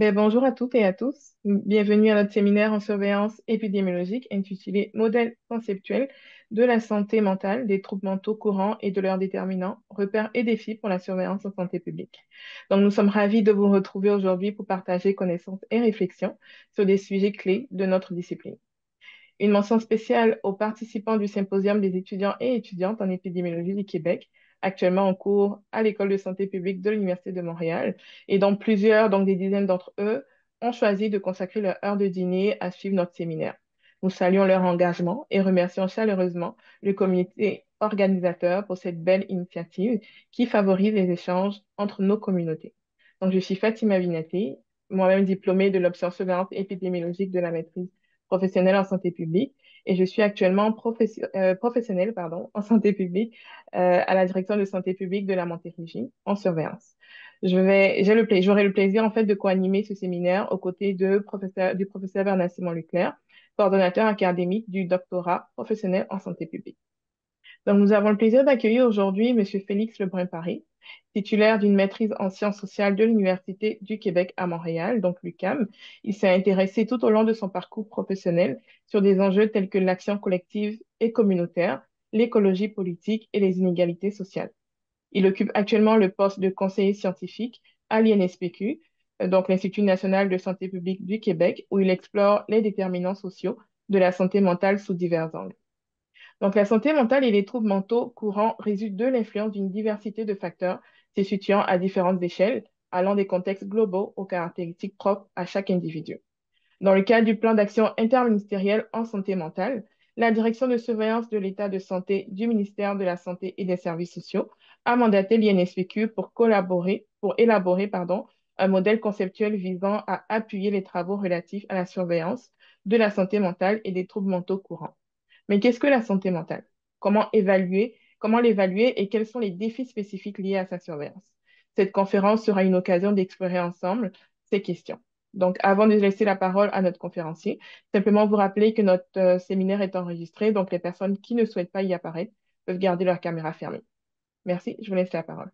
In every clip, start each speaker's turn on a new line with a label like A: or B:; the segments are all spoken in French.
A: Bonjour à toutes et à tous. Bienvenue à notre séminaire en surveillance épidémiologique intitulé Modèle conceptuel de la santé mentale, des troubles mentaux courants et de leurs déterminants, repères et défis pour la surveillance en santé publique. Donc, nous sommes ravis de vous retrouver aujourd'hui pour partager connaissances et réflexions sur des sujets clés de notre discipline. Une mention spéciale aux participants du symposium des étudiants et étudiantes en épidémiologie du Québec, actuellement en cours à l'École de santé publique de l'Université de Montréal, et dont plusieurs, donc des dizaines d'entre eux, ont choisi de consacrer leur heure de dîner à suivre notre séminaire. Nous saluons leur engagement et remercions chaleureusement le comité organisateur pour cette belle initiative qui favorise les échanges entre nos communautés. Donc, je suis Fatima Binati, moi-même diplômée de l'option surveillance épidémiologique de la maîtrise professionnelle en santé publique et je suis actuellement professionnelle en santé publique à la direction de santé publique de la Montérégie en surveillance. J'aurai le plaisir en fait de co-animer ce séminaire aux côtés du professeur Bernard Simon Leclerc, coordonnateur académique du doctorat professionnel en santé publique. Donc, nous avons le plaisir d'accueillir aujourd'hui M. Félix Lebrun-Paré, titulaire d'une maîtrise en sciences sociales de l'Université du Québec à Montréal, donc l'UQAM. Il s'est intéressé tout au long de son parcours professionnel sur des enjeux tels que l'action collective et communautaire, l'écologie politique et les inégalités sociales. Il occupe actuellement le poste de conseiller scientifique à l'INSPQ, donc l'Institut national de santé publique du Québec, où il explore les déterminants sociaux de la santé mentale sous divers angles. Donc, la santé mentale et les troubles mentaux courants résultent de l'influence d'une diversité de facteurs se situant à différentes échelles, allant des contextes globaux aux caractéristiques propres à chaque individu. Dans le cadre du plan d'action interministériel en santé mentale, la direction de surveillance de l'état de santé du ministère de la Santé et des Services sociaux a mandaté l'INSPQ pour élaborer, un modèle conceptuel visant à appuyer les travaux relatifs à la surveillance de la santé mentale et des troubles mentaux courants. Mais qu'est-ce que la santé mentale? Comment l'évaluer et quels sont les défis spécifiques liés à sa surveillance? Cette conférence sera une occasion d'explorer ensemble ces questions. Donc, avant de laisser la parole à notre conférencier, simplement vous rappeler que notre séminaire est enregistré, donc les personnes qui ne souhaitent pas y apparaître peuvent garder leur caméra fermée. Merci, je vous laisse la parole.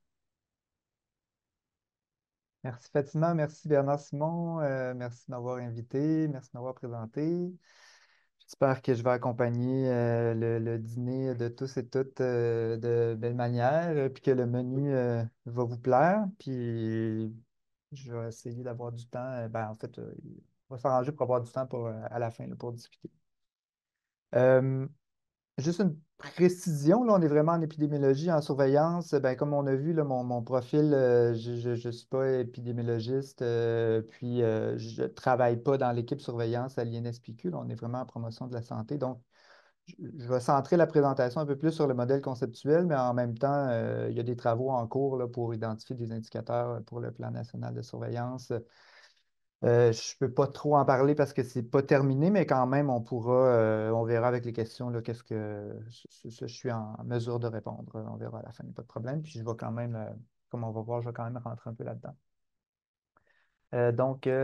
B: Merci Fatima, merci Bernard Simon, merci de m'avoir invité, merci de m'avoir présenté. J'espère que je vais accompagner le dîner de tous et toutes de belle manière, puis que le menu va vous plaire. Puis je vais essayer d'avoir du temps. En fait, on va s'arranger pour avoir du temps à la fin là, pour discuter. Euh, Juste une précision, là, on est vraiment en épidémiologie, en surveillance. Comme on a vu, là, mon profil, je ne suis pas épidémiologiste, puis je ne travaille pas dans l'équipe surveillance à l'INSPQ. Là, on est vraiment en promotion de la santé. Donc, je vais centrer la présentation un peu plus sur le modèle conceptuel, mais en même temps, il y a des travaux en cours là, pour identifier des indicateurs pour le plan national de surveillance. Je ne peux pas trop en parler parce que c'est pas terminé, mais quand même, on verra avec les questions là, qu'est-ce que je suis en mesure de répondre. On verra à la fin, il n'y a pas de problème. Puis je vais quand même, comme on va voir, je vais quand même rentrer un peu là-dedans.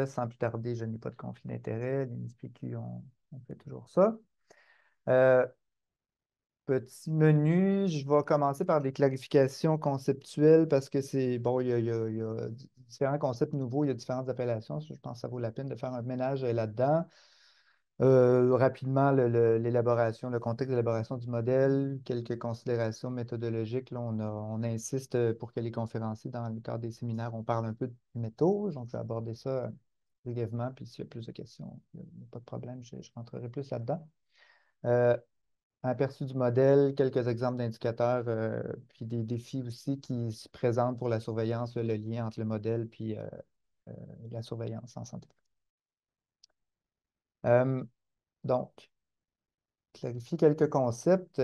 B: Sans plus tarder, je n'ai pas de conflit d'intérêt. Les NSPQ, on fait toujours ça. Euh, Petit menu, je vais commencer par des clarifications conceptuelles parce que c'est bon, il y a différents concepts nouveaux, il y a différentes appellations. Je pense que ça vaut la peine de faire un ménage là-dedans. Rapidement, l'élaboration, le contexte d'élaboration du modèle, quelques considérations méthodologiques. Là, on insiste pour que les conférenciers, dans le cadre des séminaires, on parle un peu de métaux. Donc, je vais aborder ça brièvement, puis s'il y a plus de questions, il n'y a pas de problème, je rentrerai plus là-dedans. Euh, Aperçu du modèle, quelques exemples d'indicateurs, puis des défis aussi qui se présentent pour la surveillance, le lien entre le modèle puis euh, la surveillance en santé. Euh, donc, clarifier quelques concepts.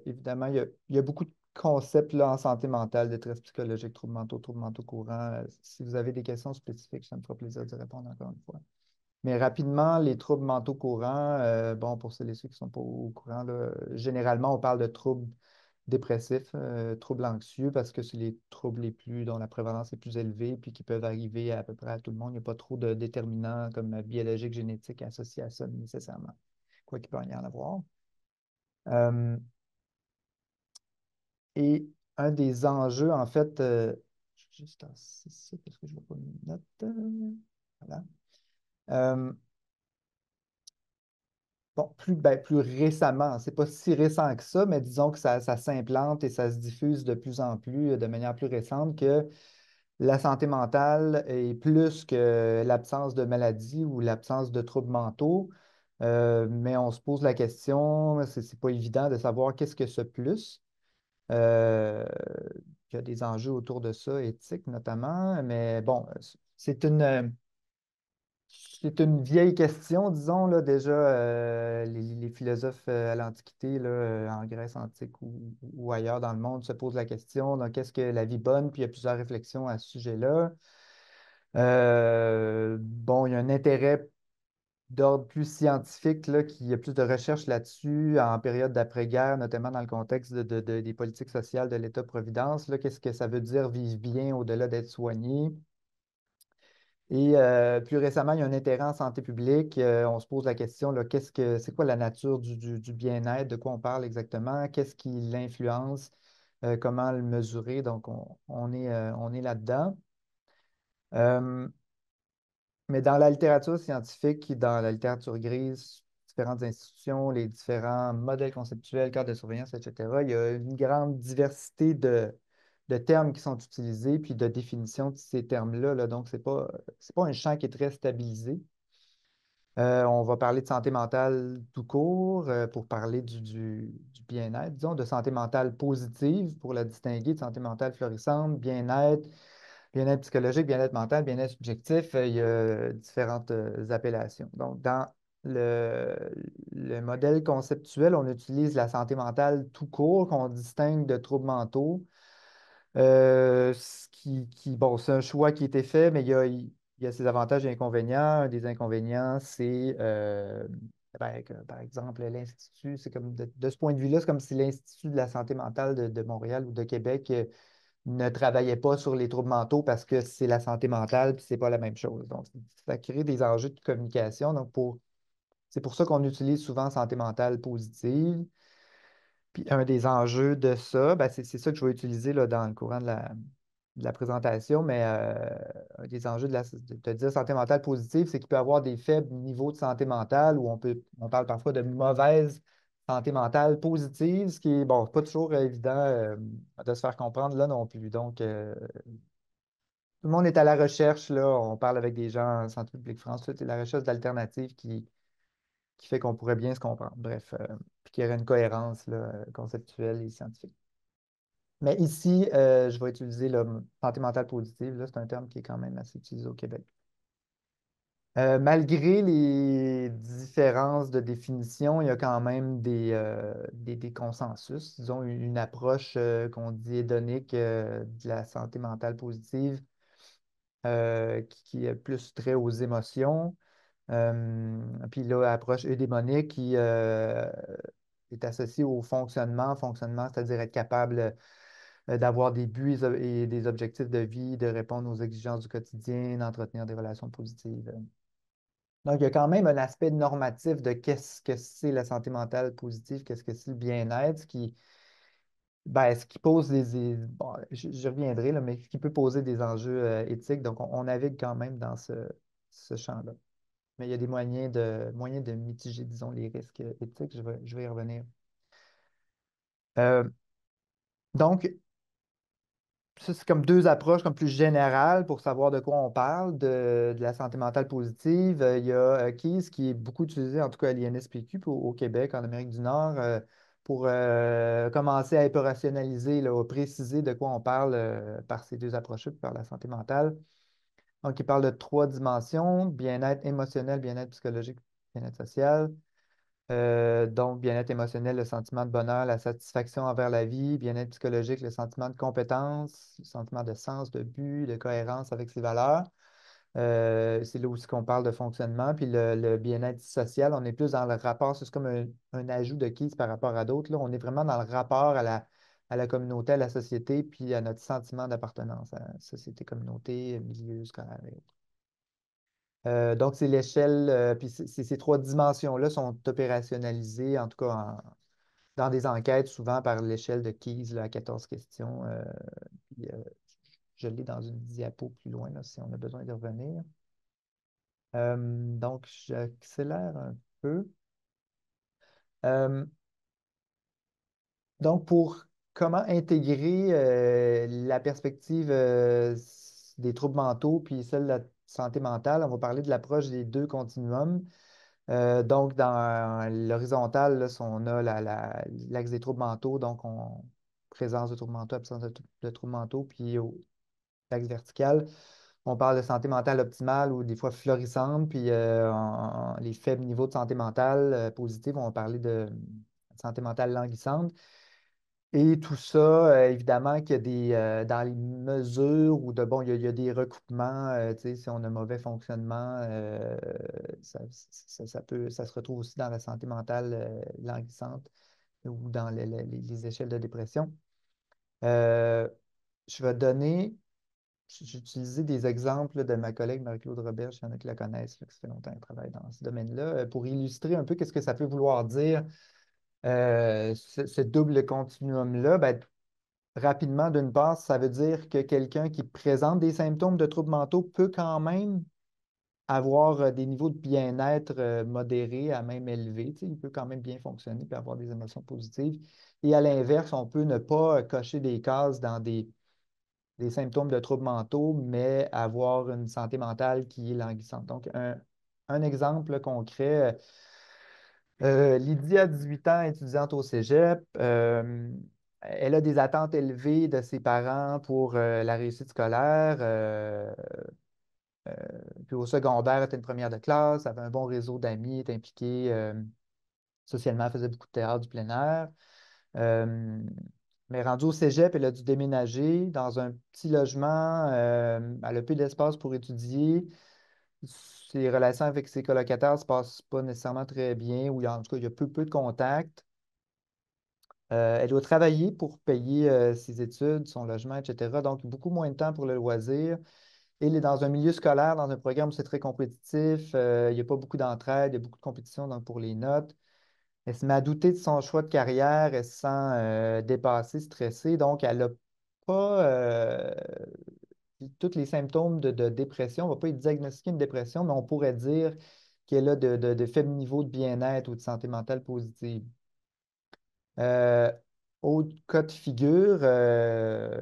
B: Évidemment, il y a beaucoup de concepts là, en santé mentale, détresse psychologique, troubles mentaux courants. Si vous avez des questions spécifiques, ça me fera plaisir d'y répondre encore une fois. Mais rapidement, les troubles mentaux courants, bon, pour ceux et ceux qui ne sont pas au courant, là, généralement, on parle de troubles dépressifs, troubles anxieux, parce que c'est les troubles dont la prévalence est plus élevée, puis qui peuvent arriver à peu près à tout le monde. Il n'y a pas trop de déterminants comme biologiques, génétiques associés à ça nécessairement, quoi qu'il peut y en avoir. Euh, et un des enjeux, en fait, juste tasser ça parce que je ne vois pas mes notes. Voilà. Euh, bon, plus récemment, c'est pas si récent que ça, mais disons que ça s'implante et ça se diffuse de plus en plus, de manière plus récente, que la santé mentale est plus que l'absence de maladie ou l'absence de troubles mentaux. Mais on se pose la question, c'est pas évident de savoir qu'est-ce que ce plus. Euh, il y a des enjeux autour de ça, éthiques notamment, mais bon, c'est c'est une vieille question, disons, là, déjà, les philosophes à l'Antiquité, là, en Grèce antique ou ailleurs dans le monde, se posent la question, donc, qu'est-ce que la vie bonne? Puis il y a plusieurs réflexions à ce sujet-là. Bon, il y a un intérêt d'ordre plus scientifique, là, qui y a plus de recherches là-dessus en période d'après-guerre, notamment dans le contexte des politiques sociales de l'État-providence. Là, qu'est-ce que ça veut dire vivre bien au-delà d'être soigné? Et plus récemment, il y a un intérêt en santé publique. On se pose la question, là, c'est quoi la nature du bien-être? De quoi on parle exactement? Qu'est-ce qui l'influence? Comment le mesurer? Donc, on est là-dedans. Euh, mais dans la littérature scientifique, dans la littérature grise, différentes institutions, les différents modèles conceptuels, cadres de surveillance, etc., il y a une grande diversité de termes qui sont utilisés, puis de définitions de ces termes-là. Là. Donc, c'est pas un champ qui est très stabilisé. On va parler de santé mentale tout court pour parler du bien-être, disons, de santé mentale positive pour la distinguer, de santé mentale florissante, bien-être, bien-être psychologique, bien-être mental, bien-être subjectif. Il y a différentes appellations. Donc, dans le, le modèle conceptuel, on utilise la santé mentale tout court qu'on distingue de troubles mentaux. Bon, c'est un choix qui a été fait, mais il y a ses avantages et inconvénients. Un des inconvénients, c'est, par exemple, l'Institut, c'est comme de ce point de vue-là, c'est comme si l'Institut de la santé mentale de Montréal ou de Québec ne travaillait pas sur les troubles mentaux parce que c'est la santé mentale, puis c'est pas la même chose. Donc, ça crée des enjeux de communication. Donc, c'est pour ça qu'on utilise souvent santé mentale positive. Puis un des enjeux de ça, ben, c'est ça que je vais utiliser là, dans le courant de la présentation, mais un des enjeux de dire santé mentale positive, c'est qu'il peut y avoir des faibles niveaux de santé mentale où on parle parfois de mauvaise santé mentale positive, ce qui est bon, pas toujours évident de se faire comprendre là non plus. Donc, tout le monde est à la recherche, là, on parle avec des gens en santé publique France, tout est la recherche d'alternatives qui fait qu'on pourrait bien se comprendre. Bref, puis qu'il y aurait une cohérence là, conceptuelle et scientifique. Mais ici, je vais utiliser le santé mentale positive. Là, c'est un terme qui est quand même assez utilisé au Québec. Malgré les différences de définition, il y a quand même des consensus. Disons, une approche qu'on dit hédonique de la santé mentale positive qui est plus trait aux émotions. Puis là, approche eudémonique qui est associée au fonctionnement. Fonctionnement, c'est-à-dire être capable d'avoir des buts et des objectifs de vie, de répondre aux exigences du quotidien, d'entretenir des relations positives. Donc, il y a quand même un aspect normatif de qu'est-ce que c'est la santé mentale positive, qu'est-ce que c'est le bien-être, ce qui pose bon, je reviendrai, là, mais ce qui peut poser des enjeux éthiques. Donc, on navigue quand même dans ce champ-là. Mais il y a des moyens de mitiger, disons, les risques éthiques. Je vais y revenir. Euh, donc, ça, c'est comme deux approches comme plus générales pour savoir de quoi on parle, de la santé mentale positive. Il y a Keyes qui est beaucoup utilisé, en tout cas à l'INSPQ, puis au Québec, en Amérique du Nord, pour commencer à opérationnaliser, là, à préciser de quoi on parle par ces deux approches-là, puis par la santé mentale. Donc, il parle de trois dimensions, bien-être émotionnel, bien-être psychologique, bien-être social. Donc, bien-être émotionnel, le sentiment de bonheur, la satisfaction envers la vie, bien-être psychologique, le sentiment de compétence, le sentiment de sens, de but, de cohérence avec ses valeurs. C'est là aussi qu'on parle de fonctionnement. Puis le bien-être social, on est plus dans le rapport, c'est comme un ajout de Keys par rapport à d'autres. Là. On est vraiment dans le rapport à la communauté, à la société, puis à notre sentiment d'appartenance à la société, communauté, milieu scolaire et autres. Donc, c'est l'échelle, puis ces trois dimensions-là sont opérationnalisées, en tout cas dans des enquêtes, souvent par l'échelle de Keyes là, à 14 questions. Puis, je l'ai dans une diapo plus loin, là, si on a besoin de revenir. Donc, j'accélère un peu. Euh, donc, pour comment intégrer la perspective des troubles mentaux puis celle de la santé mentale, on va parler de l'approche des deux continuums. Donc, dans l'horizontale, là, on a l'axe des troubles mentaux, donc présence de troubles mentaux, absence de troubles mentaux, puis au l'axe vertical, on parle de santé mentale optimale ou des fois florissante, puis les faibles niveaux de santé mentale positive, on va parler de santé mentale languissante. Et tout ça, évidemment, qu'il y a dans les mesures où bon, il y a des recoupements, tu sais, si on a mauvais fonctionnement, ça se retrouve aussi dans la santé mentale languissante ou dans les échelles de dépression. Euh, je vais donner, j'ai utilisé des exemples de ma collègue Marie-Claude Roberge, il y en a qui la connaissent, là, que ça fait longtemps qu'elle travaille dans ce domaine-là, pour illustrer un peu qu'est-ce que ça peut vouloir dire, ce double continuum-là. Ben, rapidement, d'une part, ça veut dire que quelqu'un qui présente des symptômes de troubles mentaux peut quand même avoir des niveaux de bien-être modérés à même élevés. Tu sais, il peut quand même bien fonctionner et avoir des émotions positives. Et à l'inverse, on peut ne pas cocher des cases dans des symptômes de troubles mentaux, mais avoir une santé mentale qui est languissante. Donc, un exemple concret, Lydie a 18 ans, étudiante au cégep. Elle a des attentes élevées de ses parents pour la réussite scolaire. Puis au secondaire, elle était une première de classe, avait un bon réseau d'amis, était impliquée socialement, elle faisait beaucoup de théâtre, du plein air. Euh, mais rendue au cégep, elle a dû déménager dans un petit logement. Elle a peu d'espace pour étudier. Ses relations avec ses colocataires ne se passent pas nécessairement très bien, ou en tout cas, il y a peu de contact. Elle doit travailler pour payer ses études, son logement, etc. Donc, beaucoup moins de temps pour le loisir. Elle est dans un milieu scolaire, dans un programme où c'est très compétitif. Il n'y a pas beaucoup d'entraide, il y a beaucoup de compétition donc, pour les notes. Elle se met à douter de son choix de carrière, elle se sent dépassée, stressée. Donc, elle n'a pas tous les symptômes de dépression. On ne va pas lui diagnostiquer une dépression, mais on pourrait dire qu'elle a de faibles niveaux de bien-être ou de santé mentale positive. Euh, Autre cas de figure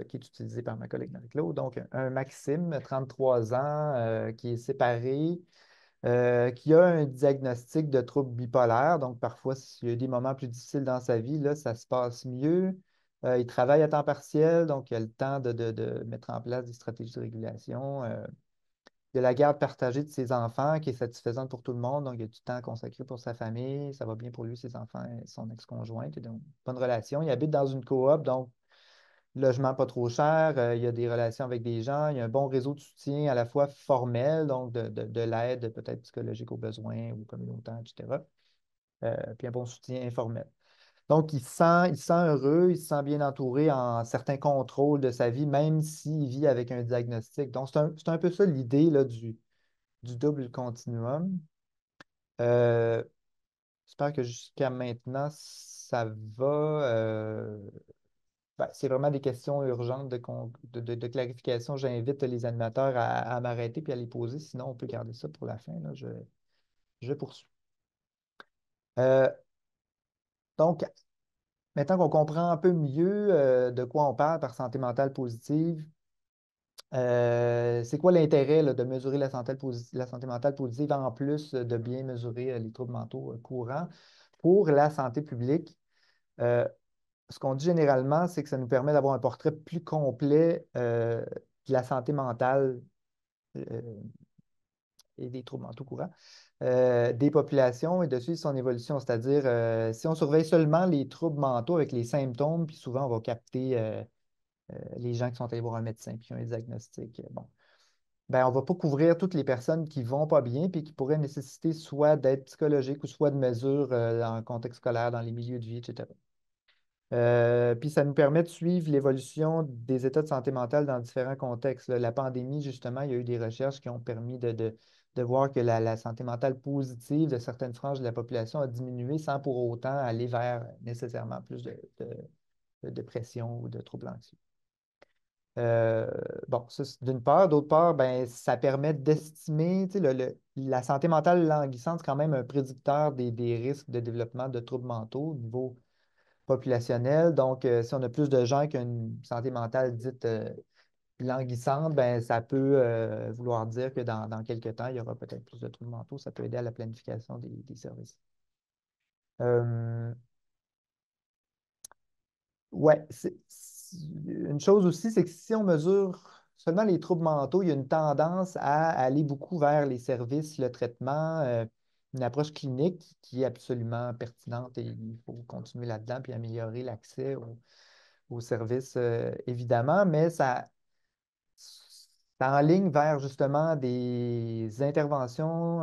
B: qui est utilisé par ma collègue Marie-Claude, donc un Maxime, 33 ans, qui est séparé, qui a un diagnostic de trouble bipolaire. Donc, parfois, s'il y a des moments plus difficiles dans sa vie, là, ça se passe mieux. Il travaille à temps partiel, donc il a le temps de mettre en place des stratégies de régulation. Il y a la garde partagée de ses enfants qui est satisfaisante pour tout le monde. Donc, il y a du temps consacré pour sa famille. Ça va bien pour lui, ses enfants et son ex-conjointe. Donc, bonne relation. Il habite dans une coop, donc logement pas trop cher. Il y a des relations avec des gens. Il y a un bon réseau de soutien à la fois formel, donc de l'aide peut-être psychologique aux besoins ou communautaire, etc. Puis un bon soutien informel. Donc, il se sent heureux, il se sent bien entouré en certains contrôles de sa vie, même s'il vit avec un diagnostic. Donc, c'est un peu ça l'idée là, du double continuum. Euh, J'espère que jusqu'à maintenant, ça va. Ben, c'est vraiment des questions urgentes de clarification. J'invite les animateurs à m'arrêter puis à les poser. Sinon, on peut garder ça pour la fin. Là. Je poursuis. Euh, donc, maintenant qu'on comprend un peu mieux de quoi on parle par santé mentale positive, c'est quoi l'intérêt là, de mesurer la santé mentale positive en plus de bien mesurer les troubles mentaux courants pour la santé publique? Euh, Ce qu'on dit généralement, c'est que ça nous permet d'avoir un portrait plus complet de la santé mentale euh, et des troubles mentaux courants des populations et de suivre son évolution. C'est-à-dire, si on surveille seulement les troubles mentaux avec les symptômes, puis souvent on va capter les gens qui sont allés voir un médecin puis qui ont un diagnostic. Bon. Ben, on ne va pas couvrir toutes les personnes qui ne vont pas bien puis qui pourraient nécessiter soit d'aide psychologique ou soit de mesures dans le contexte scolaire, dans les milieux de vie, etc. Puis ça nous permet de suivre l'évolution des états de santé mentale dans différents contextes. Là. La pandémie, justement, il y a eu des recherches qui ont permis de voir que la santé mentale positive de certaines franges de la population a diminué sans pour autant aller vers nécessairement plus de dépression ou de troubles anxieux. Euh, bon, ça, c'est d'une part. D'autre part, ben, ça permet d'estimer, tu sais, la santé mentale languissante, c'est quand même un prédicteur des risques de développement de troubles mentaux au niveau populationnel. Donc, si on a plus de gens qui ont une santé mentale dite languissante, ben, ça peut vouloir dire que dans quelques temps, il y aura peut-être plus de troubles mentaux. Ça peut aider à la planification des services. Euh, Ouais, une chose aussi, c'est que si on mesure seulement les troubles mentaux, il y a une tendance à aller beaucoup vers les services, le traitement, une approche clinique qui est absolument pertinente et il faut continuer là-dedans puis améliorer l'accès aux services, évidemment, mais ça enligne vers justement des interventions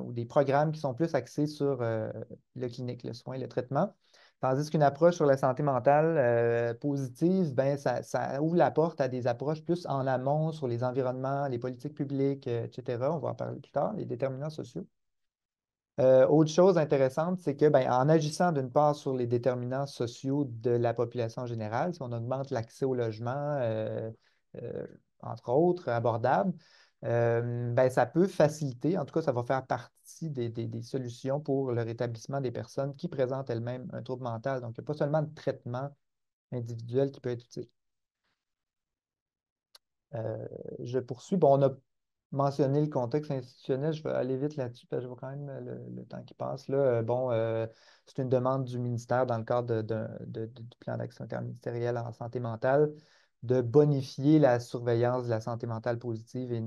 B: ou des programmes qui sont plus axés sur le clinique, le soin, le traitement. Tandis qu'une approche sur la santé mentale positive, ben, ça ouvre la porte à des approches plus en amont sur les environnements, les politiques publiques, etc. On va en parler plus tard, les déterminants sociaux. Autre chose intéressante, c'est que ben, en agissant d'une part sur les déterminants sociaux de la population générale, si on augmente l'accès au logement, euh, entre autres, abordable, ben, ça peut faciliter, en tout cas, ça va faire partie des solutions pour le rétablissement des personnes qui présentent elles-mêmes un trouble mental. Donc, il n'y a pas seulement de traitement individuel qui peut être utile. Euh, je poursuis. Bon, on a mentionné le contexte institutionnel. Je vais aller vite là-dessus parce que je vois quand même le temps qui passe là. Bon, c'est une demande du ministère dans le cadre du plan d'action interministériel en santé mentale de bonifier la surveillance de la santé mentale positive et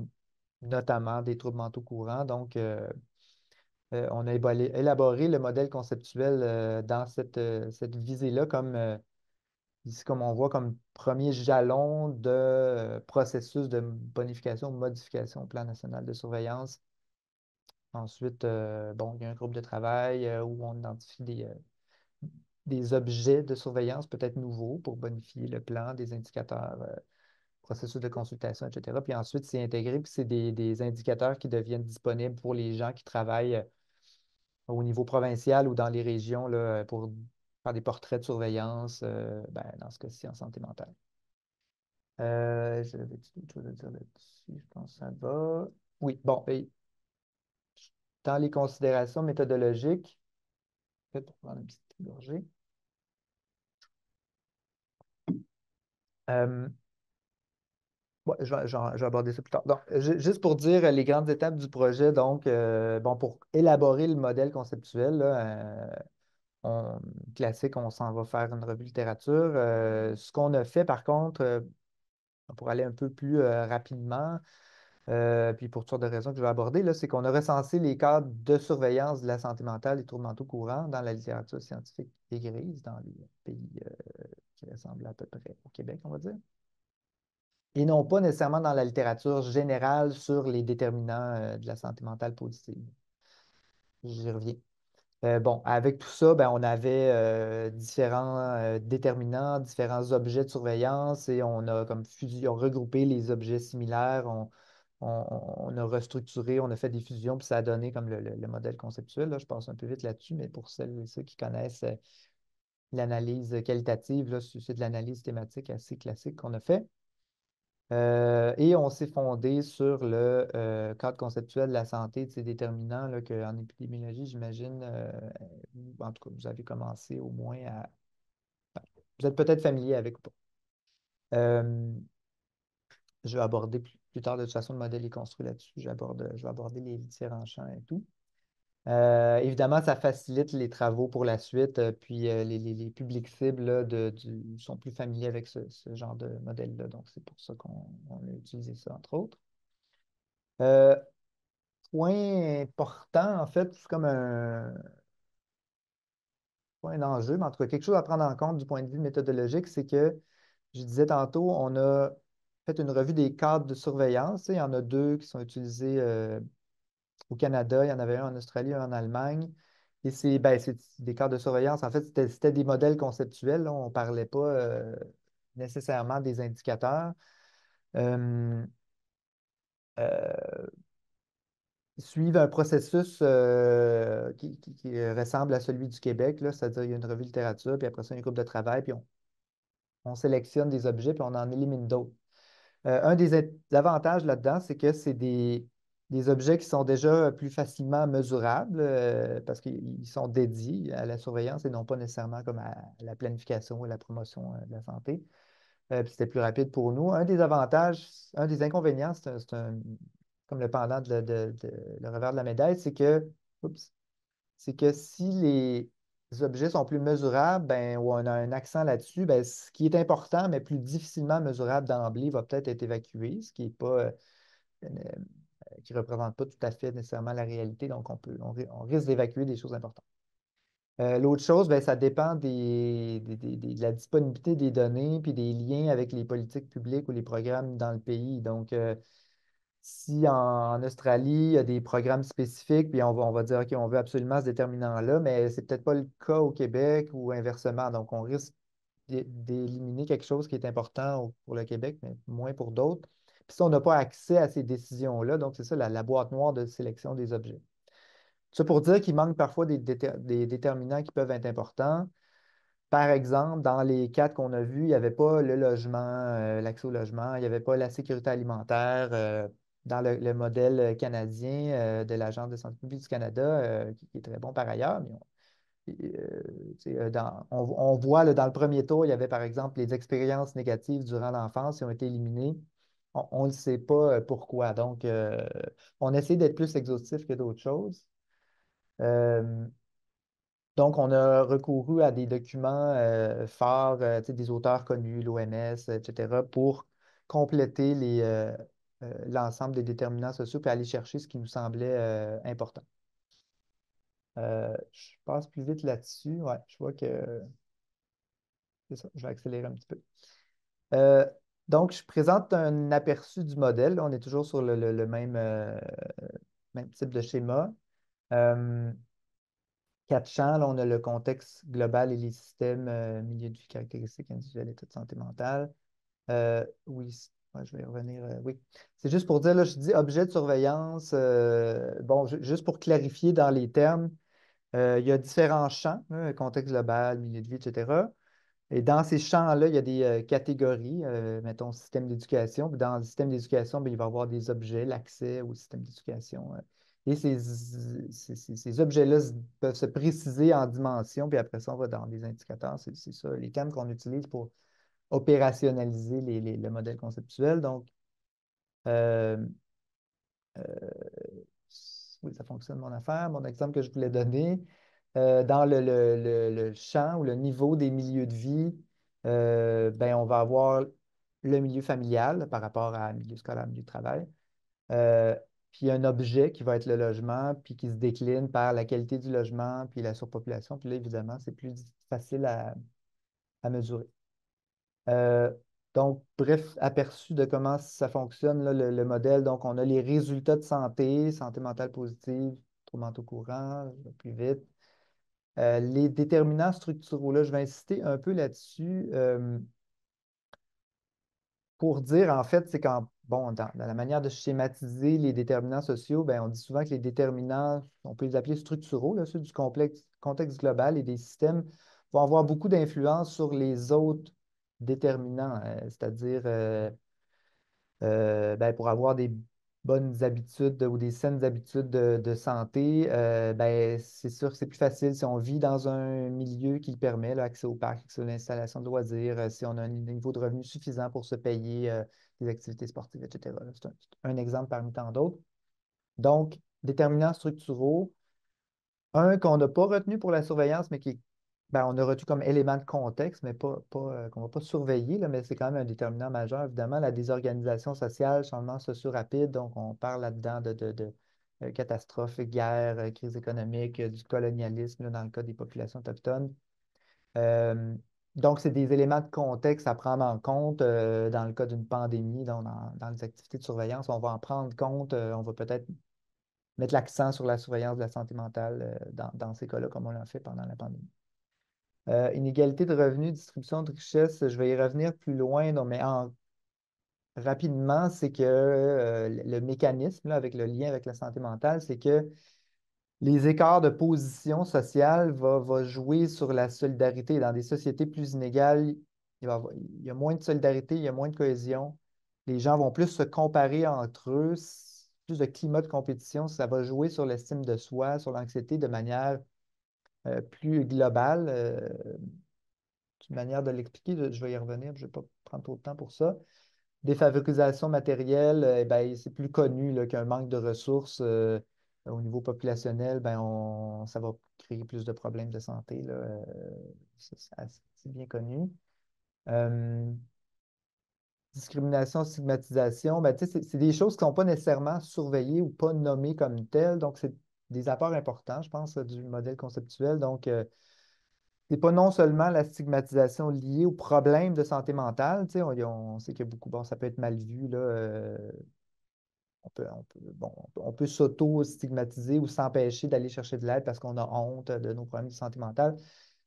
B: notamment des troubles mentaux courants. Donc, on a élaboré le modèle conceptuel dans cette visée-là comme ici, comme on voit, comme premier jalon de processus de bonification ou modification au plan national de surveillance. Ensuite, bon, il y a un groupe de travail où on identifie des objets de surveillance peut-être nouveaux pour bonifier le plan, des indicateurs, processus de consultation, etc. Puis ensuite, c'est intégré, puis c'est des indicateurs qui deviennent disponibles pour les gens qui travaillent au niveau provincial ou dans les régions là, pour faire des portraits de surveillance, ben, dans ce cas-ci en santé mentale. J'avais d'autres choses à dire là-dessus, je pense que ça va. Oui, bon, et dans les considérations méthodologiques, peut-être pour prendre une petite gorgée. Euh, ouais, je vais aborder ça plus tard. Donc, juste pour dire les grandes étapes du projet, donc, bon, pour élaborer le modèle conceptuel, là, classique, on s'en va faire une revue littérature. Ce qu'on a fait, par contre, pour aller un peu plus rapidement, puis pour toutes sortes de raisons que je vais aborder, là, c'est qu'on a recensé les cadres de surveillance de la santé mentale et troubles mentaux courants dans la littérature scientifique et grise dans les pays qui ressemblent à peu près au Québec, on va dire, et non pas nécessairement dans la littérature générale sur les déterminants de la santé mentale positive. J'y reviens. Bon, avec tout ça, ben, on avait différents déterminants, différents objets de surveillance et on a comme fusion, regroupé les objets similaires, on a restructuré, on a fait des fusions, puis ça a donné comme le modèle conceptuel. Là, je passe un peu vite là-dessus, mais pour celles et ceux qui connaissent l'analyse qualitative, là, c'est de l'analyse thématique assez classique qu'on a fait. Et on s'est fondé sur le cadre conceptuel de la santé, de ces déterminants là, qu'en épidémiologie, j'imagine, en tout cas, vous avez commencé au moins à. Vous êtes peut-être familier avec ou pas. Euh, je vais aborder plus tard, de toute façon, le modèle est construit là-dessus. Je vais aborder les différents champs et tout. Évidemment, ça facilite les travaux pour la suite, puis les publics cibles là, sont plus familiers avec ce genre de modèle-là. Donc, c'est pour ça qu'on a utilisé ça, entre autres. Euh, Point important, en fait, c'est comme pas un enjeu, mais en tout cas, quelque chose à prendre en compte du point de vue méthodologique, c'est que, je disais tantôt, on a fait une revue des cadres de surveillance. Il y en a deux qui sont utilisés au Canada, il y en avait un en Australie, un en Allemagne. Et c'est des cadres de surveillance. En fait, c'était des modèles conceptuels, là. On ne parlait pas nécessairement des indicateurs. Euh, euh, Suivent un processus qui ressemble à celui du Québec, là, c'est-à-dire il y a une revue de littérature, puis après ça, il y a un groupe de travail, puis on sélectionne des objets, puis on en élimine d'autres. Un des avantages là-dedans, c'est que c'est des objets qui sont déjà plus facilement mesurables parce qu'ils sont dédiés à la surveillance et non pas nécessairement comme à la planification et la promotion de la santé. Puis c'était plus rapide pour nous. Un des avantages, un des inconvénients, comme le pendant le revers de la médaille, oups, c'est que si les objets sont plus mesurables, ben, ou on a un accent là-dessus, ben, ce qui est important, mais plus difficilement mesurable d'emblée, va peut-être être évacué, ce qui est pas, qui ne représente pas tout à fait nécessairement la réalité. Donc, on risque d'évacuer des choses importantes. L'autre chose, ben, ça dépend de la disponibilité des données puis des liens avec les politiques publiques ou les programmes dans le pays. Donc, si en Australie, il y a des programmes spécifiques, puis on va dire, OK, on veut absolument ce déterminant-là, mais c'est peut-être pas le cas au Québec ou inversement. Donc, on risque d'éliminer quelque chose qui est important pour le Québec, mais moins pour d'autres. Puis si on n'a pas accès à ces décisions-là, donc c'est ça la boîte noire de sélection des objets. Ça pour dire qu'il manque parfois des déterminants qui peuvent être importants. Par exemple, dans les quatre qu'on a vus, il n'y avait pas le logement, l'accès au logement, il n'y avait pas la sécurité alimentaire. Dans le modèle canadien de l'Agence de santé publique du Canada, qui est très bon par ailleurs, mais on voit là, dans le premier tour, il y avait par exemple les expériences négatives durant l'enfance qui ont été éliminées. On ne sait pas pourquoi. Donc, on essaie d'être plus exhaustif que d'autres choses. Euh, donc, on a recouru à des documents phares, tu sais, des auteurs connus, l'OMS, etc., pour compléter l'ensemble des déterminants sociaux et aller chercher ce qui nous semblait important. Je passe plus vite là-dessus. Ouais, je vois que c'est ça, je vais accélérer un petit peu. Euh, donc, je présente un aperçu du modèle. On est toujours sur le même type de schéma. Euh, Quatre champs, là, on a le contexte global et les systèmes, milieu de vie, caractéristiques individuelles, état de santé mentale. Oui, ouais, je vais y revenir. Oui. C'est juste pour dire, là, je dis objet de surveillance. Bon, juste pour clarifier dans les termes, il y a différents champs, hein, contexte global, milieu de vie, etc. Et dans ces champs-là, il y a des catégories, mettons système d'éducation. Puis dans le système d'éducation, ben, il va y avoir des objets, l'accès au système d'éducation. Et ces objets-là peuvent se préciser en dimension, puis après ça, on va dans des indicateurs. C'est ça, les termes qu'on utilise pour opérationnaliser le modèle conceptuel. Donc, euh, oui, ça fonctionne mon affaire. Mon exemple que je voulais donner, dans le champ ou le niveau des milieux de vie, ben, on va avoir le milieu familial par rapport à milieu scolaire, milieu de travail. Euh, Puis un objet qui va être le logement, puis qui se décline par la qualité du logement, puis la surpopulation. Puis là, évidemment, c'est plus facile à mesurer. Euh, donc, bref, aperçu de comment ça fonctionne, là, le modèle. Donc, on a les résultats de santé, santé mentale positive, troubles mentaux courants, je vais plus vite. Les déterminants structuraux, là, je vais insister un peu là-dessus pour dire, en fait, c'est quand, bon, dans la manière de schématiser les déterminants sociaux, ben, on dit souvent que les déterminants, on peut les appeler structuraux, là, ceux du contexte global et des systèmes, vont avoir beaucoup d'influence sur les autres déterminants, c'est-à-dire ben, pour avoir des bonnes habitudes ou des saines habitudes de santé, ben, c'est sûr que c'est plus facile si on vit dans un milieu qui le permet, l'accès au parc, accès à l'installation de loisirs, si on a un niveau de revenu suffisant pour se payer des activités sportives, etc. C'est un exemple parmi tant d'autres. Donc, déterminants structuraux, un qu'on n'a pas retenu pour la surveillance, mais ben, on a retenu comme élément de contexte, mais qu'on ne va pas surveiller, là, mais c'est quand même un déterminant majeur, évidemment, la désorganisation sociale, changements sociaux rapides. Donc, on parle là-dedans de catastrophes, guerres, crise économique, du colonialisme, là, dans le cas des populations autochtones. Euh, donc, c'est des éléments de contexte à prendre en compte dans le cas d'une pandémie, dans les activités de surveillance. On va en prendre compte, on va peut-être mettre l'accent sur la surveillance de la santé mentale dans ces cas-là, comme on l'a fait pendant la pandémie. Inégalité de revenus, distribution de richesse, je vais y revenir plus loin, non, mais rapidement, c'est que le mécanisme là, avec le lien avec la santé mentale, c'est que les écarts de position sociale vont jouer sur la solidarité. Dans des sociétés plus inégales, il y a moins de solidarité, il y a moins de cohésion. Les gens vont plus se comparer entre eux, plus de climat de compétition, ça va jouer sur l'estime de soi, sur l'anxiété de manière plus globale. Une manière de l'expliquer, je vais y revenir, je ne vais pas prendre trop de temps pour ça. Défavorisation matérielle, eh ben, c'est plus connu là, qu'un manque de ressources au niveau populationnel, ben, ça va créer plus de problèmes de santé, là. C'est bien connu. Euh, Discrimination, stigmatisation, ben, tu sais, c'est des choses qui ne sont pas nécessairement surveillées ou pas nommées comme telles. Donc, c'est des apports importants, je pense, du modèle conceptuel. Donc, c'est pas non seulement la stigmatisation liée aux problèmes de santé mentale, tu sais, on sait qu'il y a beaucoup, bon, ça peut être mal vu, là, bon, on peut s'auto-stigmatiser ou s'empêcher d'aller chercher de l'aide parce qu'on a honte de nos problèmes de santé mentale.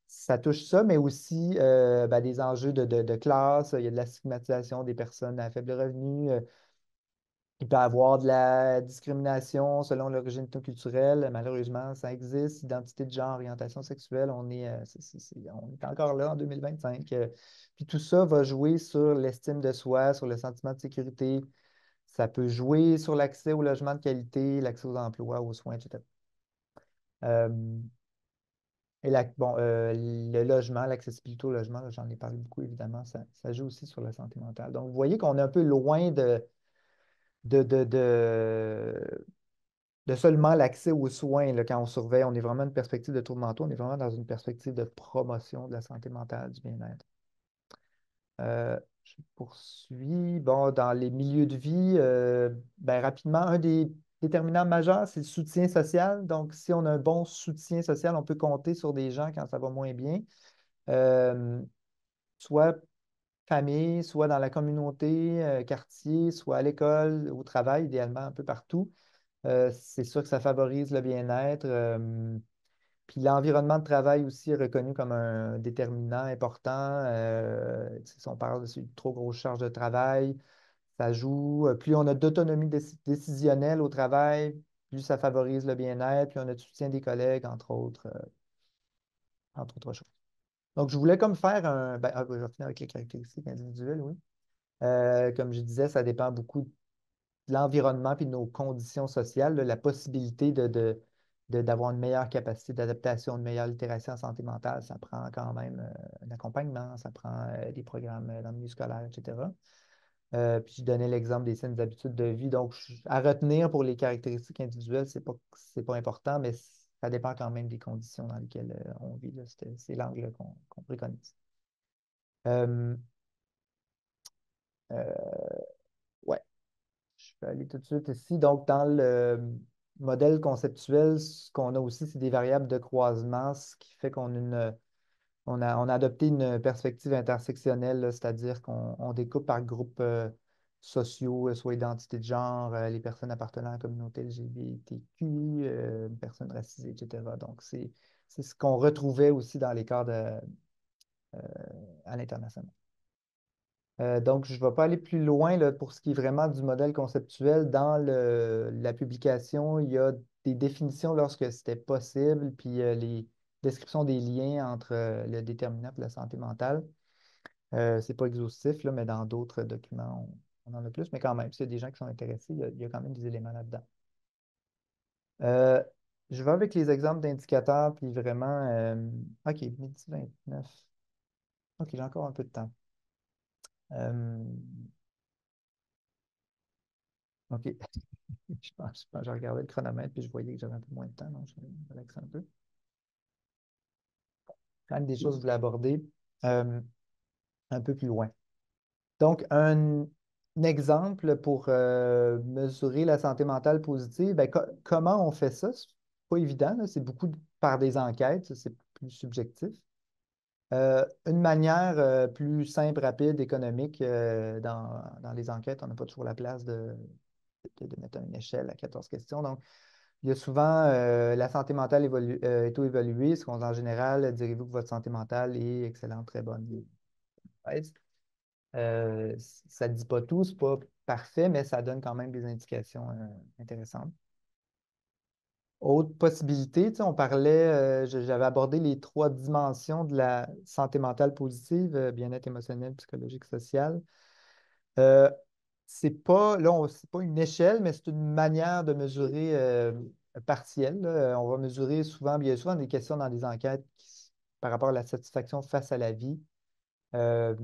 B: Ça touche ça, mais aussi ben, des enjeux de classe. Il y a de la stigmatisation des personnes à faible revenu. Il peut y avoir de la discrimination selon l'origine ethnoculturelle. Malheureusement, ça existe. Identité de genre, orientation sexuelle, on est encore là en 2025. Puis tout ça va jouer sur l'estime de soi, sur le sentiment de sécurité. Ça peut jouer sur l'accès au logement de qualité, l'accès aux emplois, aux soins, etc. Euh, bon, le logement, l'accessibilité au logement, là, j'en ai parlé beaucoup, évidemment, ça joue aussi sur la santé mentale. Donc, vous voyez qu'on est un peu loin de, de, de, de seulement l'accès aux soins là, quand on surveille. On est vraiment dans une perspective de troubles mentaux, on est vraiment dans une perspective de promotion de la santé mentale, du bien-être. Je poursuis. Bon, dans les milieux de vie, ben, rapidement, un des déterminants majeurs, c'est le soutien social. Donc, si on a un bon soutien social, on peut compter sur des gens quand ça va moins bien. Euh, Soit famille, soit dans la communauté, quartier, soit à l'école, au travail, idéalement un peu partout. C'est sûr que ça favorise le bien-être. Puis l'environnement de travail aussi est reconnu comme un déterminant important. Si on parle de trop grosse charge de travail, ça joue. Plus on a d'autonomie décisionnelle au travail, plus ça favorise le bien-être. Puis on a du soutien des collègues, entre autres choses. Donc, je voulais comme faire un. Je vais finir avec les caractéristiques individuelles, oui. Comme je disais, ça dépend beaucoup de l'environnement et de nos conditions sociales, là, la possibilité d'avoir une meilleure capacité d'adaptation, une meilleure littératie en santé mentale, ça prend quand même un accompagnement, ça prend des programmes dans le milieu scolaire, etc. Puis je donnais l'exemple des saines habitudes de vie. Donc, à retenir pour les caractéristiques individuelles, c'est pas important, mais ça dépend quand même des conditions dans lesquelles on vit, là. C'est l'angle là, qu'on préconise. Euh, euh, ouais. Je vais aller tout de suite ici. Donc, dans le modèle conceptuel, ce qu'on a aussi, c'est des variables de croisement, ce qui fait on a adopté une perspective intersectionnelle, là, c'est-à-dire qu'on découpe par groupes sociaux, soit identité de genre, les personnes appartenant à la communauté LGBTQ, personnes racisées, etc. Donc, c'est ce qu'on retrouvait aussi dans les cadres à l'international. Donc, je ne vais pas aller plus loin là, pour ce qui est vraiment du modèle conceptuel. Dans la publication, il y a des définitions lorsque c'était possible, puis les descriptions des liens entre le déterminant et la santé mentale. Ce n'est pas exhaustif, là, mais dans d'autres documents, on en a plus. Mais quand même, s'il y a des gens qui sont intéressés, il y a quand même des éléments là-dedans. Euh, je vais avec les exemples d'indicateurs, puis vraiment, OK, midi 29. OK, j'ai encore un peu de temps. Euh, OK. Je regardais le chronomètre puis je voyais que j'avais un peu moins de temps, donc je relaxe un peu. Quand même des choses que je voulais aborder euh, un peu plus loin. Donc, un exemple pour mesurer la santé mentale positive, ben, comment on fait ça? C'est pas évident, là, c'est beaucoup par des enquêtes, ça, c'est plus subjectif. Une manière plus simple, rapide, économique, dans les enquêtes, on n'a pas toujours la place de mettre une échelle à 14 questions. Donc, il y a souvent la santé mentale auto-évaluée, ce qu'on dit en général, direz-vous que votre santé mentale est excellente, très bonne. Mauvaise. Ça ne dit pas tout, c'est pas parfait, mais ça donne quand même des indications intéressantes. Autre possibilité, tu sais, on parlait, j'avais abordé les trois dimensions de la santé mentale positive, bien-être émotionnel, psychologique, social. c'est pas une échelle, mais c'est une manière de mesurer partielle, là. On va mesurer souvent, il y a souvent des questions dans des enquêtes par rapport à la satisfaction face à la vie. Euh,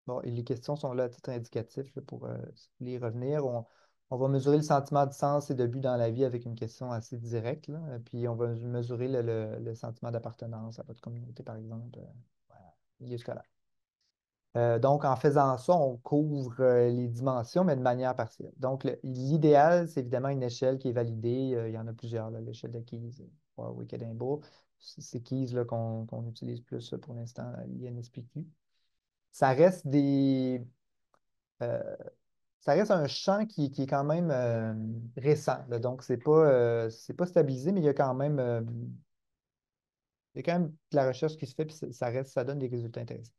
B: bon, et les questions sont là à titre indicatif là, pour si vous voulez y revenir. On va mesurer le sentiment de sens et de but dans la vie avec une question assez directe, là. Puis on va mesurer le sentiment d'appartenance à votre communauté, par exemple, voilà, milieu scolaire. Donc, en faisant ça, on couvre les dimensions, mais de manière partielle. Donc, l'idéal, c'est évidemment une échelle qui est validée. Il y en a plusieurs, là, l'échelle de Keyes, Warwick, Edinburgh. C'est Keyes là, qu'on utilise plus pour l'instant, l'INSPQ. Ça reste euh, ça reste un champ qui est quand même récent, là. Donc, c'est pas stabilisé, mais il y a quand même de la recherche qui se fait, puis ça donne des résultats intéressants.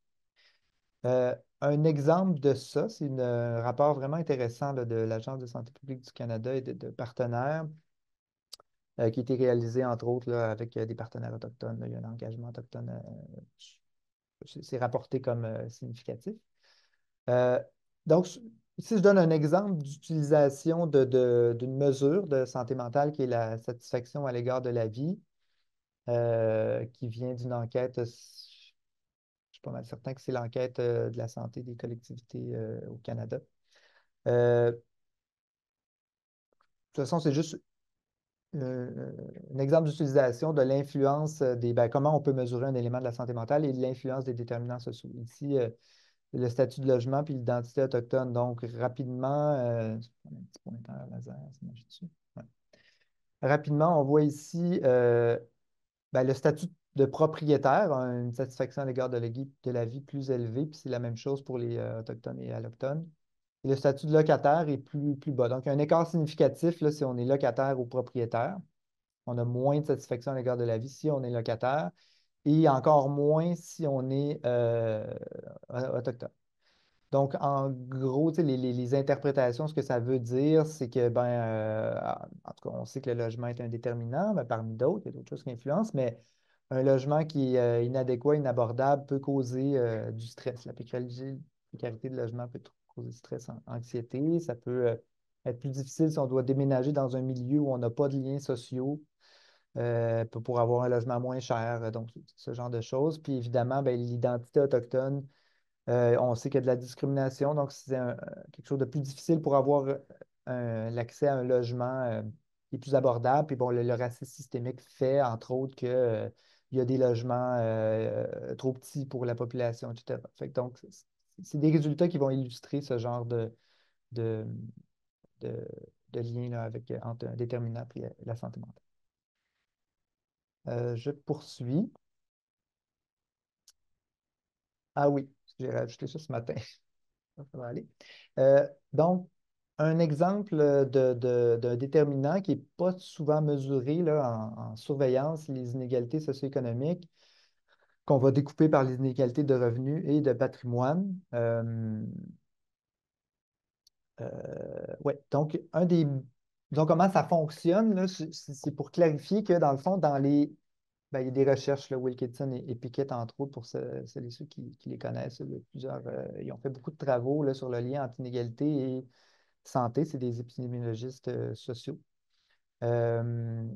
B: Un exemple de ça, c'est un rapport vraiment intéressant là, de l'Agence de santé publique du Canada et de partenaires qui a été réalisé, entre autres, là, avec des partenaires autochtones, là. Il y a un engagement autochtone, c'est rapporté comme significatif. Euh, donc, ici, je donne un exemple d'utilisation d'une mesure de santé mentale qui est la satisfaction à l'égard de la vie, qui vient d'une enquête. Je suis pas mal certain que c'est l'enquête de la santé des collectivités au Canada. De toute façon, c'est juste un exemple d'utilisation de l'influence comment on peut mesurer un élément de la santé mentale et de l'influence des déterminants sociaux. Ici, le statut de logement puis l'identité autochtone. Donc, rapidement, je vais prendre un petit pointeur laser, ça marche dessus. Ouais. Rapidement, on voit ici le statut de propriétaire a une satisfaction à l'égard de la vie plus élevée, puis c'est la même chose pour les Autochtones et Allochtones. Et le statut de locataire est plus bas. Donc, il y a un écart significatif là, si on est locataire ou propriétaire. On a moins de satisfaction à l'égard de la vie si on est locataire et encore moins si on est autochtone. Donc, en gros, tu sais, les interprétations, ce que ça veut dire, c'est que, en tout cas, on sait que le logement est un déterminant, mais parmi d'autres, il y a d'autres choses qui influencent, mais un logement qui est inadéquat, inabordable, peut causer du stress. La précarité de logement peut causer du stress, anxiété. Ça peut être plus difficile si on doit déménager dans un milieu où on n'a pas de liens sociaux pour avoir un logement moins cher. Donc, ce genre de choses. Puis évidemment, ben, l'identité autochtone. On sait qu'il y a de la discrimination, donc c'est quelque chose de plus difficile pour avoir l'accès à un logement qui est plus abordable. Puis bon, le racisme systémique fait, entre autres, il y a des logements trop petits pour la population, etc. Fait que donc, c'est des résultats qui vont illustrer ce genre de, de, de lien là, entre un déterminant et la santé mentale. Je poursuis. Ah oui, j'ai rajouté ça ce matin. Ça va aller. Donc, un exemple d'un déterminant qui n'est pas souvent mesuré là, en surveillance, les inégalités socio-économiques, qu'on va découper par les inégalités de revenus et de patrimoine. Ouais, donc, donc, comment ça fonctionne, là, c'est pour clarifier que, dans le fond, il y a des recherches, là, Wilkinson et Pickett, entre autres, pour celles et ceux qui les connaissent. Il y a ils ont fait beaucoup de travaux là, sur le lien entre inégalité et santé. C'est des épidémiologistes sociaux. Et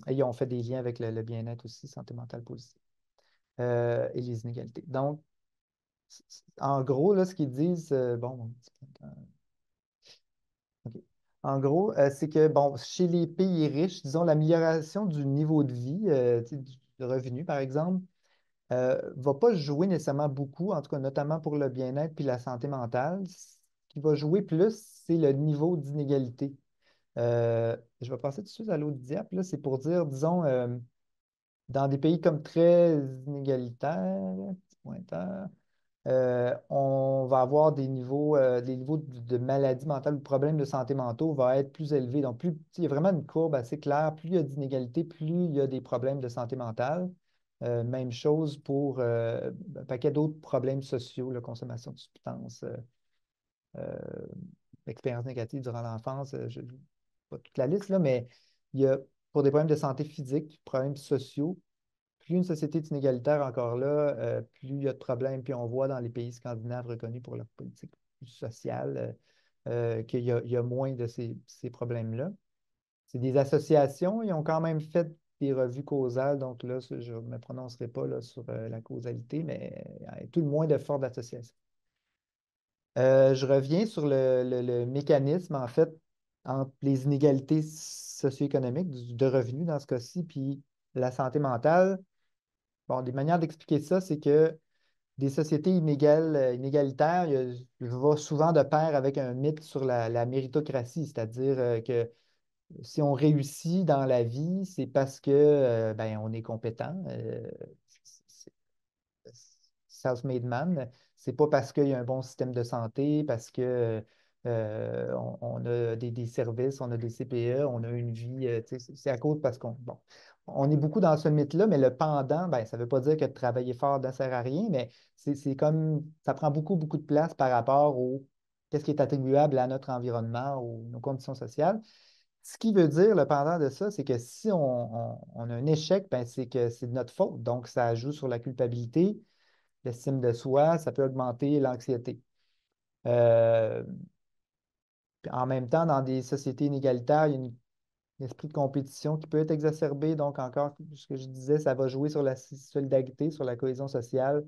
B: ils ont fait des liens avec le bien-être aussi, santé mentale positive, et les inégalités. Donc, en gros, là, ce qu'ils disent, bon, un petit peu, OK. En gros, c'est que, bon, chez les pays riches, disons, l'amélioration du niveau de vie, tu sais, du revenu, par exemple, va pas jouer nécessairement beaucoup, en tout cas, notamment pour le bien-être puis la santé mentale. Ce qui va jouer plus, c'est le niveau d'inégalité. Je vais passer tout de suite à l'autre diap, là, c'est pour dire, disons, dans des pays comme très inégalitaires, petit pointeur, on va avoir des niveaux de maladies mentales ou de problèmes de santé mentaux va être plus élevés. Donc, plus, il y a vraiment une courbe assez claire. Plus il y a d'inégalités, plus il y a des problèmes de santé mentale. Même chose pour un paquet d'autres problèmes sociaux, la consommation de substances, euh, expériences négatives durant l'enfance. Je pas toute la liste, là, mais il y a pour des problèmes de santé physique, problèmes sociaux, plus une société est inégalitaire encore là, plus il y a de problèmes. Puis on voit dans les pays scandinaves reconnus pour leur politique plus sociale, qu'il y a moins de ces problèmes-là. C'est des associations, ils ont quand même fait des revues causales, donc là, je ne me prononcerai pas là, sur la causalité, mais tout le moins de fortes associations. Je reviens sur le mécanisme, en fait, entre les inégalités socio-économiques de revenus dans ce cas-ci, puis la santé mentale. Bon, des manières d'expliquer ça, c'est que des sociétés inégalitaires, va souvent de pair avec un mythe sur la méritocratie, c'est-à-dire que si on réussit dans la vie, c'est parce que ben, on est compétent. Self-made man. C'est pas parce qu'il y a un bon système de santé, parce que on a des services, on a des CPE, on a une vie. C'est à cause parce qu'on bon, on est beaucoup dans ce mythe-là, mais le pendant, ben, ça ne veut pas dire que de travailler fort ne sert à rien, mais c'est comme ça prend beaucoup, beaucoup de place par rapport au qu'est-ce qui est attribuable à notre environnement ou nos conditions sociales. Ce qui veut dire, le pendant de ça, c'est que si on a un échec, ben, c'est que c'est de notre faute. Donc, ça joue sur la culpabilité, l'estime de soi, ça peut augmenter l'anxiété. Euh, En même temps, dans des sociétés inégalitaires, il y a un esprit de compétition qui peut être exacerbé. Donc, encore, ce que je disais, ça va jouer sur la solidarité, sur la cohésion sociale.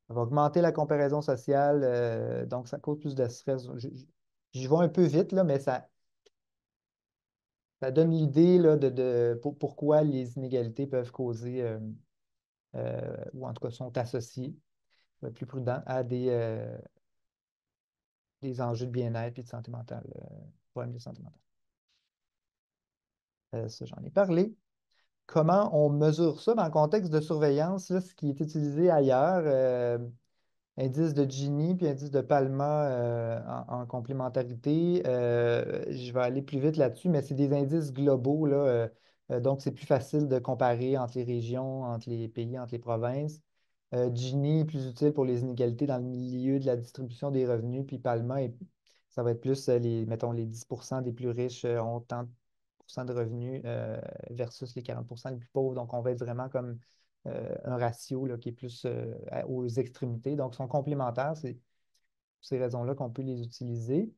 B: Ça va augmenter la comparaison sociale. Donc, ça cause plus de stress. J'y vais un peu vite, là, mais ça donne l'idée là, pourquoi les inégalités peuvent causer, ou en tout cas sont associées, faut être plus prudent, à des enjeux de bien-être et de santé mentale, problèmes de santé mentale. Ça, j'en ai parlé. Comment on mesure ça? Ben, en contexte de surveillance, là, ce qui est utilisé ailleurs, indice de Gini puis indice de Palma en complémentarité. Je vais aller plus vite là-dessus, mais c'est des indices globaux, là, donc c'est plus facile de comparer entre les régions, entre les pays, entre les provinces. Gini est plus utile pour les inégalités dans le milieu de la distribution des revenus, puis Palma, ça va être plus mettons, les 10% des plus riches ont tant de revenus versus les 40% les plus pauvres. Donc, on va être vraiment comme un ratio là, qui est plus aux extrémités. Donc, ils sont complémentaires. C'est pour ces raisons-là qu'on peut les utiliser.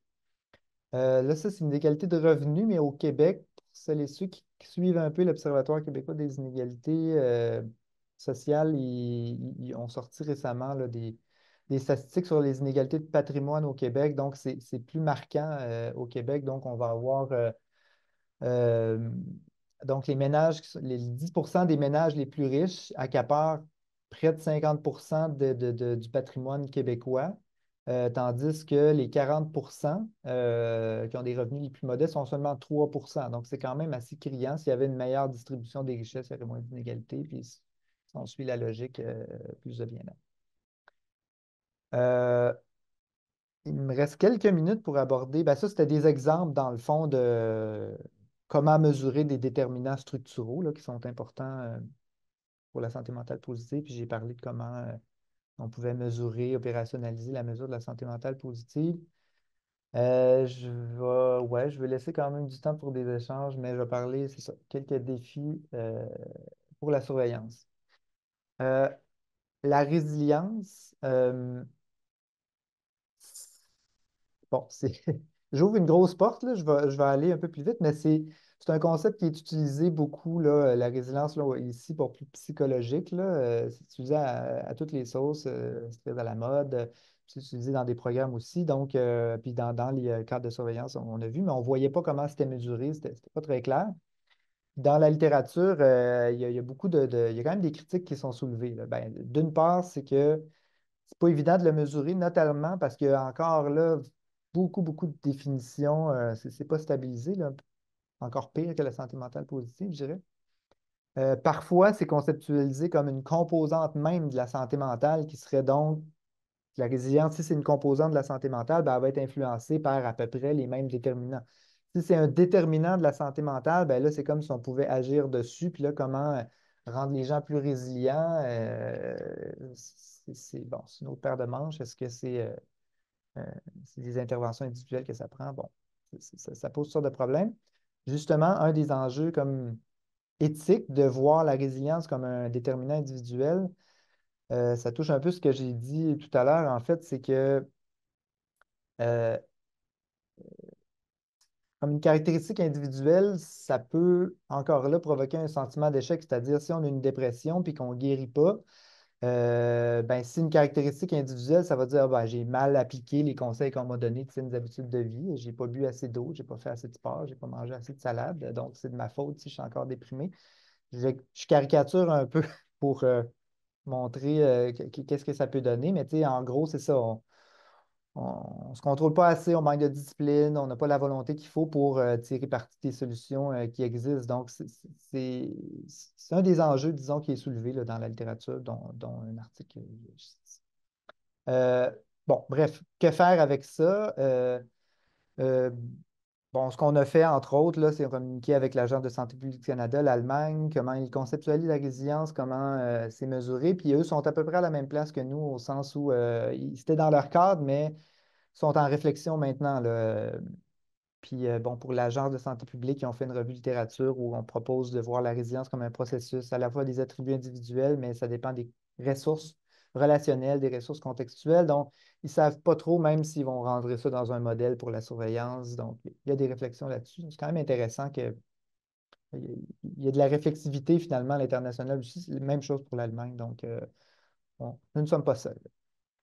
B: Là, ça, c'est une égalité de revenus, mais au Québec, pour celles et ceux qui suivent un peu l'Observatoire québécois des inégalités sociales, ils ont sorti récemment là, des statistiques sur les inégalités de patrimoine au Québec. Donc, c'est plus marquant au Québec. Donc, on va avoir euh, donc, les ménages, les 10% des ménages les plus riches accaparent près de 50% du patrimoine québécois, tandis que les 40% qui ont des revenus les plus modestes sont seulement 3%. Donc, c'est quand même assez criant. S'il y avait une meilleure distribution des richesses, il y aurait moins d'inégalités. Puis, si on suit la logique, plus de bien-être. Il me reste quelques minutes pour aborder. Ben ça, c'était des exemples, dans le fond, de comment mesurer des déterminants structuraux là, qui sont importants pour la santé mentale positive. Puis j'ai parlé de comment on pouvait mesurer, opérationnaliser la mesure de la santé mentale positive. Ouais, je vais laisser quand même du temps pour des échanges, mais je vais parler, c'est ça, quelques défis pour la surveillance. Euh, la résilience. Bon, j'ouvre une grosse porte, là, je vais aller un peu plus vite, mais c'est un concept qui est utilisé beaucoup, là, la résilience là, ici pour plus psychologique. Là, c'est utilisé à toutes les sauces, c'est très à la mode, c'est utilisé dans des programmes aussi, donc, puis dans les cadres de surveillance, on a vu, mais on ne voyait pas comment c'était mesuré, c'était pas très clair. Dans la littérature, il y a beaucoup il y a quand même des critiques qui sont soulevées. Là. Ben, d'une part, c'est que c'est pas évident de le mesurer, notamment parce qu'il y a encore là beaucoup, beaucoup de définitions. C'est pas stabilisé, là. Encore pire que la santé mentale positive, je dirais. Parfois, c'est conceptualisé comme une composante même de la santé mentale qui serait donc la résilience. Si c'est une composante de la santé mentale, ben, elle va être influencée par à peu près les mêmes déterminants. Si c'est un déterminant de la santé mentale, ben là, c'est comme si on pouvait agir dessus. Puis là, comment rendre les gens plus résilients? Bon, c'est une autre paire de manches. Est-ce que euh, c'est des interventions individuelles que ça prend? Bon, ça pose toutes sortes de problèmes. Justement, un des enjeux comme éthique de voir la résilience comme un déterminant individuel, ça touche un peu ce que j'ai dit tout à l'heure. En fait, c'est que euh, Comme une caractéristique individuelle, ça peut encore là provoquer un sentiment d'échec, c'est-à-dire si on a une dépression puis qu'on ne guérit pas, ben, si une caractéristique individuelle, ça va dire ah, ben, j'ai mal appliqué les conseils qu'on m'a donnés de saines habitudes de vie, j'ai pas bu assez d'eau, j'ai pas fait assez de sport, j'ai pas mangé assez de salade, donc c'est de ma faute si je suis encore déprimé. Je caricature un peu pour montrer qu'est-ce que ça peut donner, mais tu sais, en gros, c'est ça. On ne se contrôle pas assez, on manque de discipline, on n'a pas la volonté qu'il faut pour tirer parti des solutions qui existent. Donc, c'est un des enjeux, disons, qui est soulevé là, dans la littérature, dont un article. Euh, bon, bref, que faire avec ça? Euh, bon, ce qu'on a fait, entre autres, là, c'est communiquer avec l'Agence de santé publique du Canada, l'Allemagne, comment ils conceptualisent la résilience, comment c'est mesuré. Puis eux sont à peu près à la même place que nous, au sens où c'était dans leur cadre, mais sont en réflexion maintenant, là. Puis, bon, pour l'Agence de santé publique, ils ont fait une revue de littérature où on propose de voir la résilience comme un processus, à la fois des attributs individuels, mais ça dépend des ressources relationnelles, des ressources contextuelles. Donc, ils ne savent pas trop, même s'ils vont rendre ça dans un modèle pour la surveillance. Donc, il y a des réflexions là-dessus. C'est quand même intéressant qu'il y ait de la réflexivité finalement à l'international aussi. C'est la même chose pour l'Allemagne. Donc, bon, nous ne sommes pas seuls.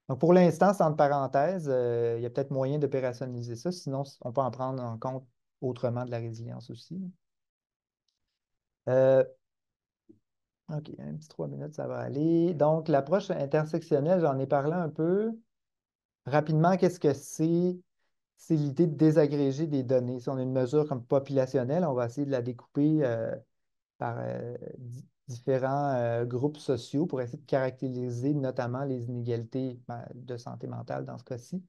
B: Donc, pour l'instant, c'est entre parenthèses. Il y a peut-être moyen d'opérationnaliser ça. Sinon, on peut en prendre en compte autrement de la résilience aussi. Euh, OK, un petit 3 minutes, ça va aller. Donc, l'approche intersectionnelle, j'en ai parlé un peu. Rapidement, qu'est-ce que c'est? C'est l'idée de désagréger des données. Si on a une mesure comme populationnelle, on va essayer de la découper par différents groupes sociaux pour essayer de caractériser notamment les inégalités ben, de santé mentale dans ce cas-ci.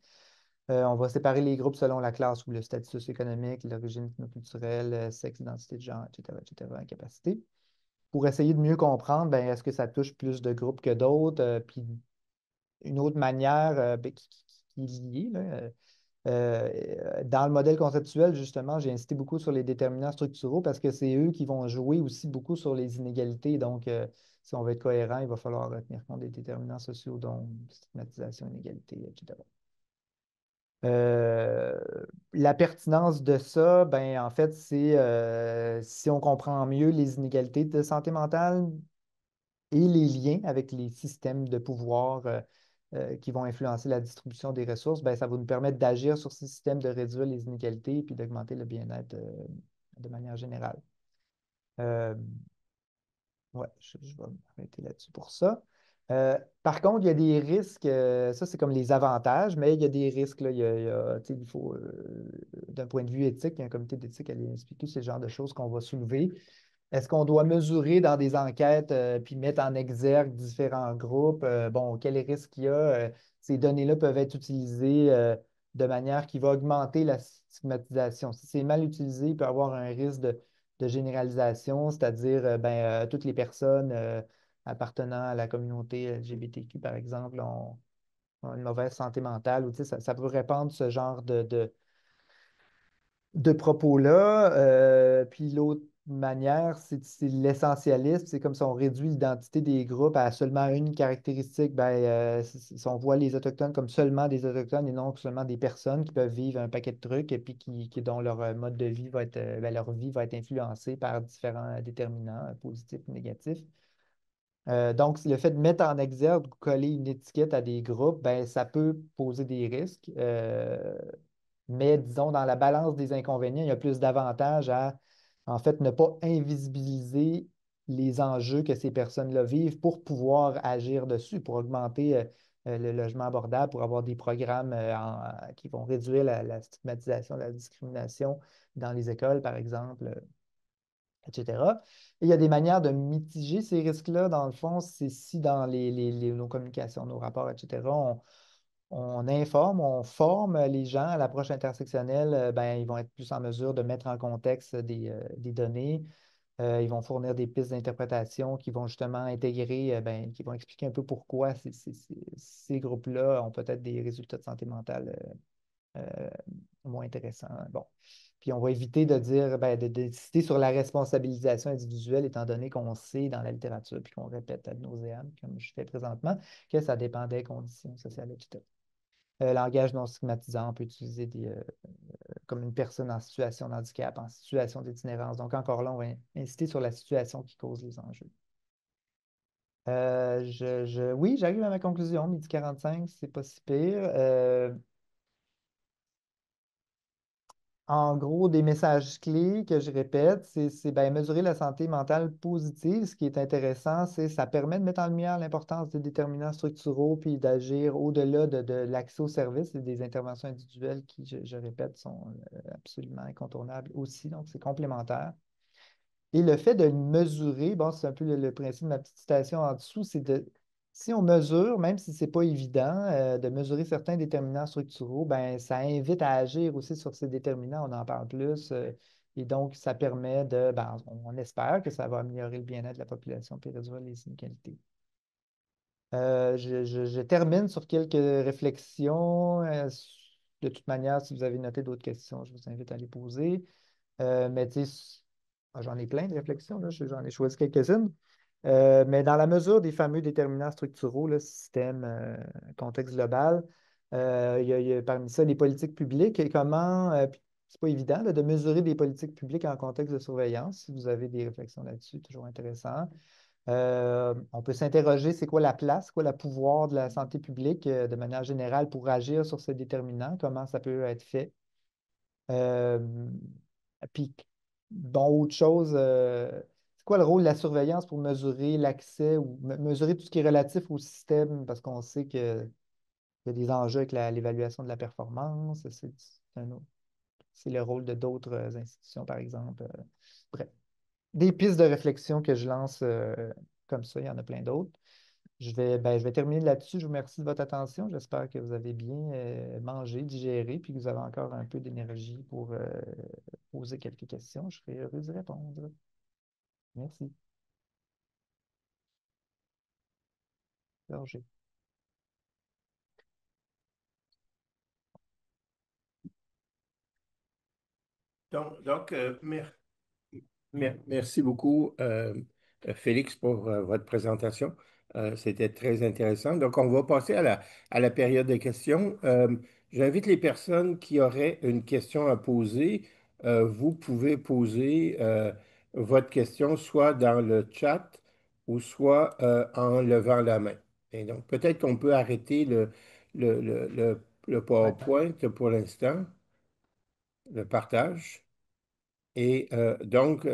B: On va séparer les groupes selon la classe ou le statut socio-économique, l'origine ethnoculturelle, sexe, identité de genre, etc., incapacité. Pour essayer de mieux comprendre, ben, est-ce que ça touche plus de groupes que d'autres? Puis une autre manière ben, qui est liée, là, dans le modèle conceptuel, justement, j'ai insisté beaucoup sur les déterminants structuraux parce que c'est eux qui vont jouer aussi beaucoup sur les inégalités. Donc, si on veut être cohérent, il va falloir tenir compte des déterminants sociaux, dont stigmatisation, inégalité, etc. Euh, la pertinence de ça, ben, en fait, c'est si on comprend mieux les inégalités de santé mentale et les liens avec les systèmes de pouvoir qui vont influencer la distribution des ressources, ben, ça va nous permettre d'agir sur ces systèmes, de réduire les inégalités et puis d'augmenter le bien-être de manière générale. Euh, Ouais, je vais m'arrêter là-dessus pour ça. Par contre, il y a des risques, ça c'est comme les avantages, mais il y a des risques, là, tu sais, il faut, d'un point de vue éthique, il y a un comité d'éthique à l'INSPQ, c'est le genre de choses qu'on va soulever. Est-ce qu'on doit mesurer dans des enquêtes puis mettre en exergue différents groupes? Bon, quels risques il y a? Ces données-là peuvent être utilisées de manière qui va augmenter la stigmatisation. Si c'est mal utilisé, il peut y avoir un risque de généralisation, c'est-à-dire toutes les personnes appartenant à la communauté LGBTQ, par exemple, ont une mauvaise santé mentale, ou tu sais, ça peut répandre ce genre de propos-là. Puis l'autre manière, c'est l'essentialisme. C'est comme si on réduit l'identité des groupes à seulement une caractéristique. Ben, si on voit les Autochtones comme seulement des Autochtones et non seulement des personnes qui peuvent vivre un paquet de trucs et puis dont leur mode de vie va être, ben, leur vie va être influencée par différents déterminants positifs ou négatifs. Donc, le fait de mettre en exergue ou coller une étiquette à des groupes, ben, ça peut poser des risques. Mais disons, dans la balance des inconvénients, il y a plus d'avantages à, en fait, ne pas invisibiliser les enjeux que ces personnes-là vivent pour pouvoir agir dessus, pour augmenter le logement abordable, pour avoir des programmes qui vont réduire la stigmatisation, la discrimination dans les écoles, par exemple, etc. Et il y a des manières de mitiger ces risques-là, dans le fond, c'est si dans nos communications, nos rapports, etc., on informe, on forme les gens à l'approche intersectionnelle, ben, ils vont être plus en mesure de mettre en contexte des données. Ils vont fournir des pistes d'interprétation qui vont justement intégrer, ben, qui vont expliquer un peu pourquoi ces groupes-là ont peut-être des résultats de santé mentale euh, moins intéressants. Bon. Puis on va éviter de dire, ben, de citer sur la responsabilisation individuelle, étant donné qu'on sait dans la littérature, puis qu'on répète ad nauseam, comme je fais présentement, que ça dépend des conditions sociales, etc. Langage non stigmatisant, on peut utiliser comme une personne en situation de handicap, en situation d'itinérance. Donc, encore là, on va insister sur la situation qui cause les enjeux. Oui, j'arrive à ma conclusion. 12h45, c'est pas si pire. En gros, des messages clés que je répète, ben, mesurer la santé mentale positive. Ce qui est intéressant, c'est ça permet de mettre en lumière l'importance des déterminants structuraux puis d'agir au-delà de l'accès aux services et des interventions individuelles qui, je répète, sont absolument incontournables aussi. Donc, c'est complémentaire. Et le fait de mesurer, bon, c'est un peu le principe de ma petite citation en dessous, c'est si on mesure, même si ce n'est pas évident, de mesurer certains déterminants structuraux, ben, ça invite à agir aussi sur ces déterminants, on en parle plus, et donc ça permet ben, on espère que ça va améliorer le bien-être de la population et réduire les inégalités. Je termine sur quelques réflexions. De toute manière, si vous avez noté d'autres questions, je vous invite à les poser. Mais tu sais, j'en ai plein de réflexions, là, j'en ai choisi quelques-unes. Mais dans la mesure des fameux déterminants structuraux, le système, contexte global, il y a parmi ça les politiques publiques et comment, puis c'est pas évident là, de mesurer des politiques publiques en contexte de surveillance. Si vous avez des réflexions là-dessus, toujours intéressant. On peut s'interroger, c'est quoi la place, quoi le pouvoir de la santé publique de manière générale pour agir sur ces déterminants, comment ça peut être fait. Euh, Puis, bon, autre chose, c'est quoi le rôle de la surveillance pour mesurer l'accès ou mesurer tout ce qui est relatif au système, parce qu'on sait qu'il y a des enjeux avec l'évaluation de la performance, c'est le rôle de d'autres institutions, par exemple. Bref, des pistes de réflexion que je lance comme ça, il y en a plein d'autres. Je vais terminer là-dessus. Je vous remercie de votre attention. J'espère que vous avez bien mangé, digéré, puis que vous avez encore un peu d'énergie pour poser quelques questions. Je serai heureux d'y répondre. Merci. Roger.
C: Merci beaucoup, Félix, pour votre présentation. C'était très intéressant. Donc, on va passer à la période de questions. J'invite les personnes qui auraient une question à poser. Vous pouvez poser votre question soit dans le chat ou soit en levant la main. Et donc, peut-être qu'on peut arrêter le
B: Ouais.
C: PowerPoint pour l'instant, le partage. Et donc,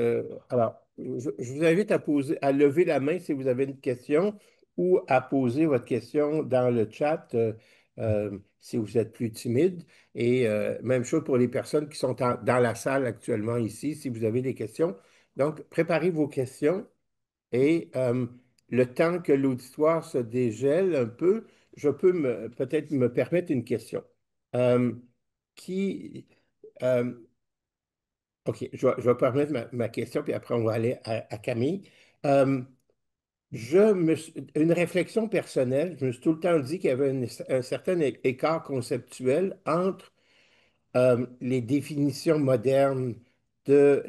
C: alors, je vous invite à poser, à lever la main si vous avez une question ou à poser votre question dans le chat si vous êtes plus timide. Et même chose pour les personnes qui sont dans la salle actuellement ici, si vous avez des questions. Donc, préparez vos questions et le temps que l'auditoire se dégèle un peu, je peux peut-être me permettre une question. Euh, qui, euh, OK, je vais permettre ma question, puis après on va aller à Camille. Euh, une réflexion personnelle, je me suis tout le temps dit qu'il y avait un certain écart conceptuel entre les définitions modernes de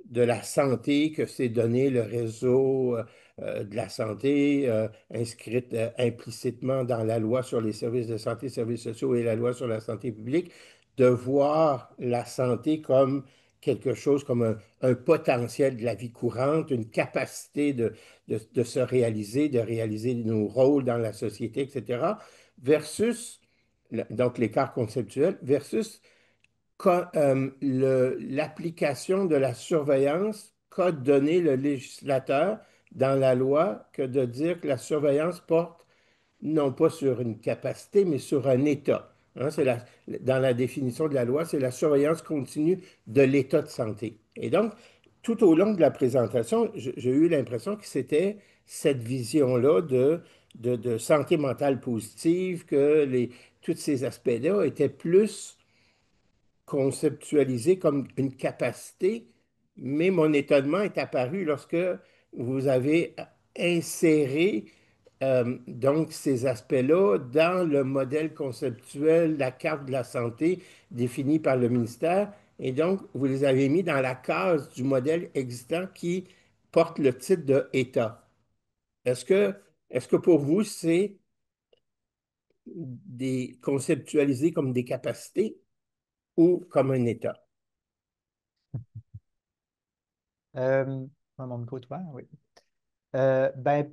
C: de la santé que s'est donné le réseau de la santé, inscrite implicitement dans la loi sur les services de santé, services sociaux et la loi sur la santé publique, de voir la santé comme quelque chose comme un potentiel de la vie courante, une capacité de se réaliser, de réaliser nos rôles dans la société, etc., versus donc l'écart conceptuel, versus l'application de la surveillance qu'a donné le législateur dans la loi que de dire que la surveillance porte non pas sur une capacité, mais sur un état. Hein, dans la définition de la loi, c'est la surveillance continue de l'état de santé. Et donc, tout au long de la présentation, j'ai eu l'impression que c'était cette vision-là de santé mentale positive, que tous ces aspects-là étaient plus conceptualisé comme une capacité, mais mon étonnement est apparu lorsque vous avez inséré donc ces aspects-là dans le modèle conceptuel, la carte de la santé définie par le ministère, et donc vous les avez mis dans la case du modèle existant qui porte le titre de État. Est-ce que, est-ce que pour vous, c'est conceptualisé comme des capacités? ou comme un État?
B: Mon micro est ouvert, oui. Ben,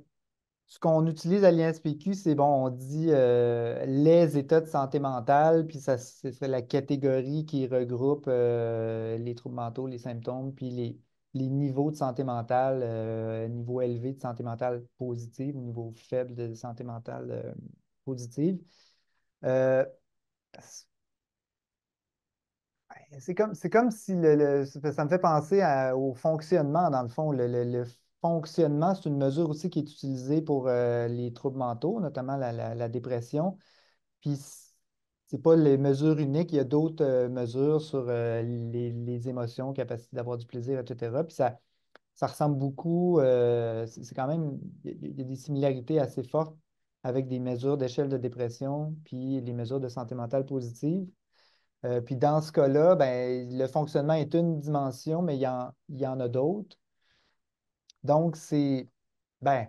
B: ce qu'on utilise à l'INSPQ, c'est bon, on dit les états de santé mentale, puis ça, c'est la catégorie qui regroupe les troubles mentaux, les symptômes, puis les niveaux de santé mentale, niveau élevé de santé mentale positive, niveau faible de santé mentale positive. Euh, c'est comme si ça me fait penser au fonctionnement, dans le fond. Le fonctionnement, c'est une mesure aussi qui est utilisée pour les troubles mentaux, notamment la dépression. Puis, c'est pas les mesures uniques, il y a d'autres mesures sur les émotions, capacité d'avoir du plaisir, etc. Puis ça ressemble beaucoup, c'est quand même, il y a des similarités assez fortes avec des mesures d'échelle de dépression, puis les mesures de santé mentale positive. Puis dans ce cas-là, ben, le fonctionnement est une dimension, mais il y en a d'autres. Donc, ben,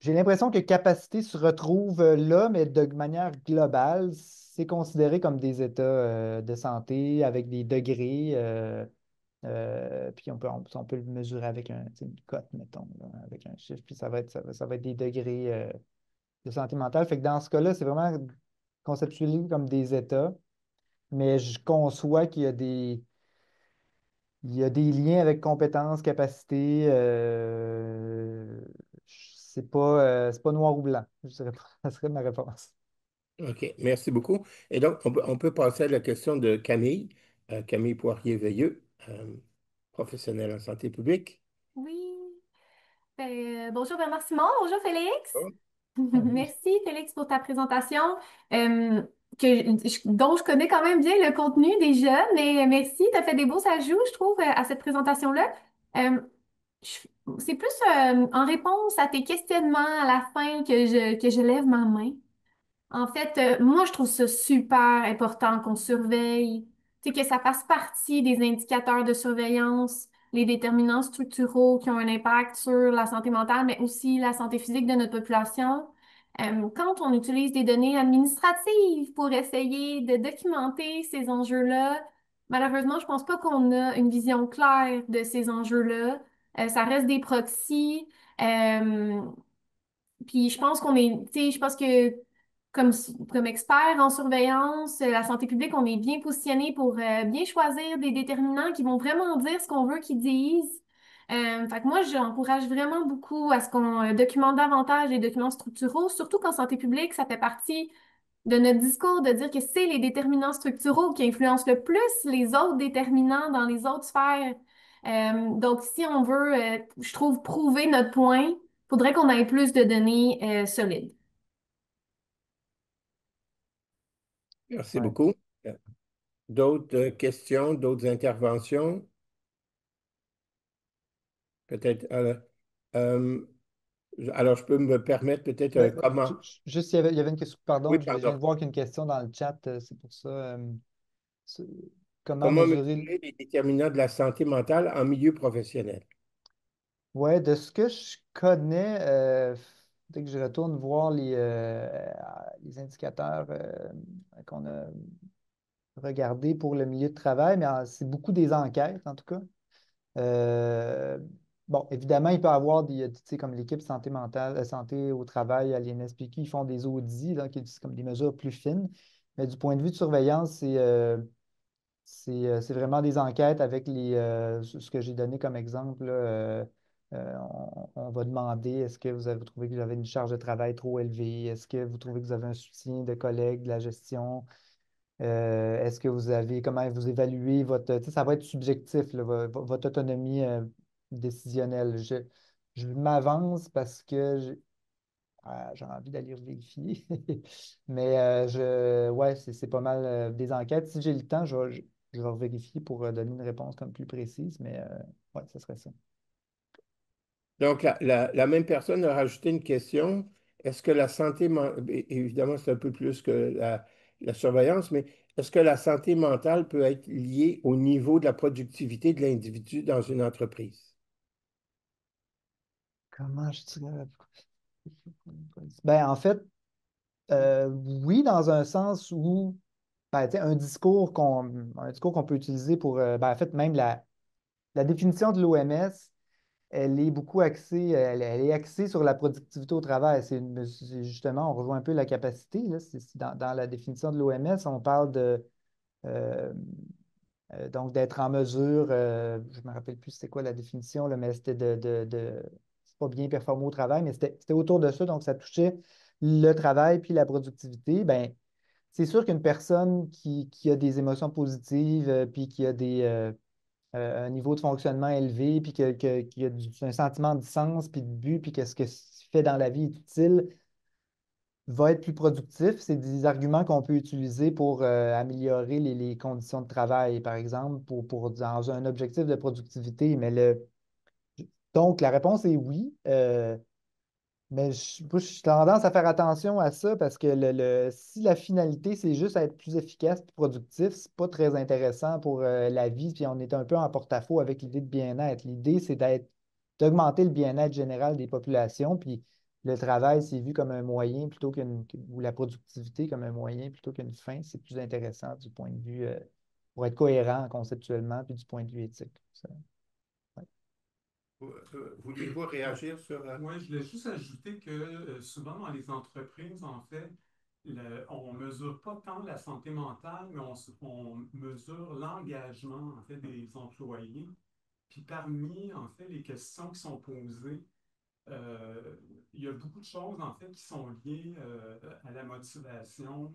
B: j'ai l'impression que capacité se retrouve là, mais de manière globale, c'est considéré comme des états de santé avec des degrés. Puis on peut le mesurer avec une cote, mettons, là, avec un chiffre, puis ça va être des degrés de santé mentale. Fait que dans ce cas-là, c'est vraiment conceptualisé comme des états, mais je conçois qu'il y a des liens avec compétences, capacités. C'est pas noir ou blanc. Je dirais pas. Ça serait ma réponse.
C: OK, merci beaucoup. Et donc, on peut passer à la question de Camille, Camille Poirier-Veilleux, professionnelle en santé publique.
D: Oui. Bonjour Bernard Simon, bonjour Félix.
C: Oh,
D: Merci Félix pour ta présentation euh, dont je connais quand même bien le contenu déjà, mais merci, tu as fait des beaux ajouts, je trouve, à cette présentation-là. Euh, je- c'est plus en réponse à tes questionnements à la fin que je lève ma main. En fait, moi, je trouve ça super important qu'on surveille, tu sais, que ça fasse partie des indicateurs de surveillance, les déterminants structuraux qui ont un impact sur la santé mentale, mais aussi la santé physique de notre population. Quand on utilise des données administratives pour essayer de documenter ces enjeux-là, malheureusement, je pense pas qu'on a une vision claire de ces enjeux-là. Ça reste des proxys. Euh, Puis je pense tu sais, je pense que comme expert en surveillance, la santé publique, on est bien positionné pour bien choisir des déterminants qui vont vraiment dire ce qu'on veut qu'ils disent. Fait que moi, j'encourage vraiment beaucoup à ce qu'on documente davantage les documents structuraux, surtout qu'en santé publique, ça fait partie de notre discours de dire que c'est les déterminants structuraux qui influencent le plus les autres déterminants dans les autres sphères. Donc, si on veut, je trouve, prouver notre point, faudrait qu'on ait plus de données solides.
C: Merci
B: Ouais.
C: beaucoup. D'autres questions, d'autres interventions? Peut-être. Euh, alors, je peux me permettre peut-être
B: Ben,
C: comment.
B: juste, il y avait une question,
C: Oui,
B: pardon, je viens
C: pardon.
B: de voir qu'il y a une question dans le chat, c'est pour ça. C'est- Comment
C: Comment
B: mesurer.
C: mesurer les déterminants de la santé mentale en milieu professionnel?
B: Ouais, de ce que je connais, dès que je retourne voir les indicateurs qu'on a regardés pour le milieu de travail, mais c'est beaucoup des enquêtes, en tout cas. Euh, bon, évidemment, il peut y avoir tu sais, comme l'équipe santé mentale, santé au travail à l'INSPQ, ils font des audits, là, qui sont comme des mesures plus fines. Mais du point de vue de surveillance, c'est vraiment des enquêtes avec ce que j'ai donné comme exemple, là. On va demander, est-ce que vous avez trouvé que vous avez une charge de travail trop élevée? Est-ce que vous trouvez que vous avez un soutien de collègues, de la gestion? Est-ce que comment vous évaluez tu sais, ça va être subjectif, là, votre autonomie décisionnelle. Je m'avance parce que j'ai envie d'aller vérifier. Mais ouais, c'est pas mal des enquêtes. Si j'ai le temps, je vais vérifier pour donner une réponse comme plus précise, mais ouais, ce serait ça.
C: Donc, la même personne a rajouté une question. Est-ce que la santé, évidemment, c'est un peu plus que la surveillance, mais est-ce que la santé mentale peut être liée au niveau de la productivité de l'individu dans une entreprise?
B: Comment je dirais? Ben, en fait, oui, dans un sens où ben, tu sais, un discours qu'on peut utiliser pour, ben, en fait, même la définition de l'OMS, elle est beaucoup axée, elle est axée sur la productivité au travail. C'est justement, on rejoint un peu la capacité, là. Dans la définition de l'OMS, on parle euh, donc d'être en mesure, je ne me rappelle plus c'était quoi la définition, là, mais c'était c'est pas bien performer au travail, mais c'était autour de ça, donc ça touchait le travail puis la productivité. Ben, c'est sûr qu'une personne qui a des émotions positives, puis qui a un niveau de fonctionnement élevé, puis qui a un sentiment de sens, puis de but, puis que ce qu'il fait dans la vie est utile, va être plus productif. C'est des arguments qu'on peut utiliser pour améliorer les conditions de travail, par exemple, dans un objectif de productivité. Donc, la réponse est oui. Mais moi, j'ai tendance à faire attention à ça parce que si la finalité, c'est juste être plus efficace et productif, c'est pas très intéressant pour la vie. Puis on est un peu en porte-à-faux avec l'idée de bien-être. L'idée, c'est d'augmenter le bien-être général des populations. Puis le travail, c'est vu comme un moyen ou la productivité comme un moyen plutôt qu'une fin. C'est plus intéressant du point de vue, pour être cohérent conceptuellement, puis du point de vue éthique. Ouais.
C: Voulez-vous réagir sur...
E: Oui, je voulais juste ajouter que souvent dans les entreprises, en fait, on ne mesure pas tant la santé mentale, mais on mesure l'engagement, en fait, des employés. Puis parmi, en fait, les questions qui sont posées, euh, il y a beaucoup de choses, en fait, qui sont liées à la motivation,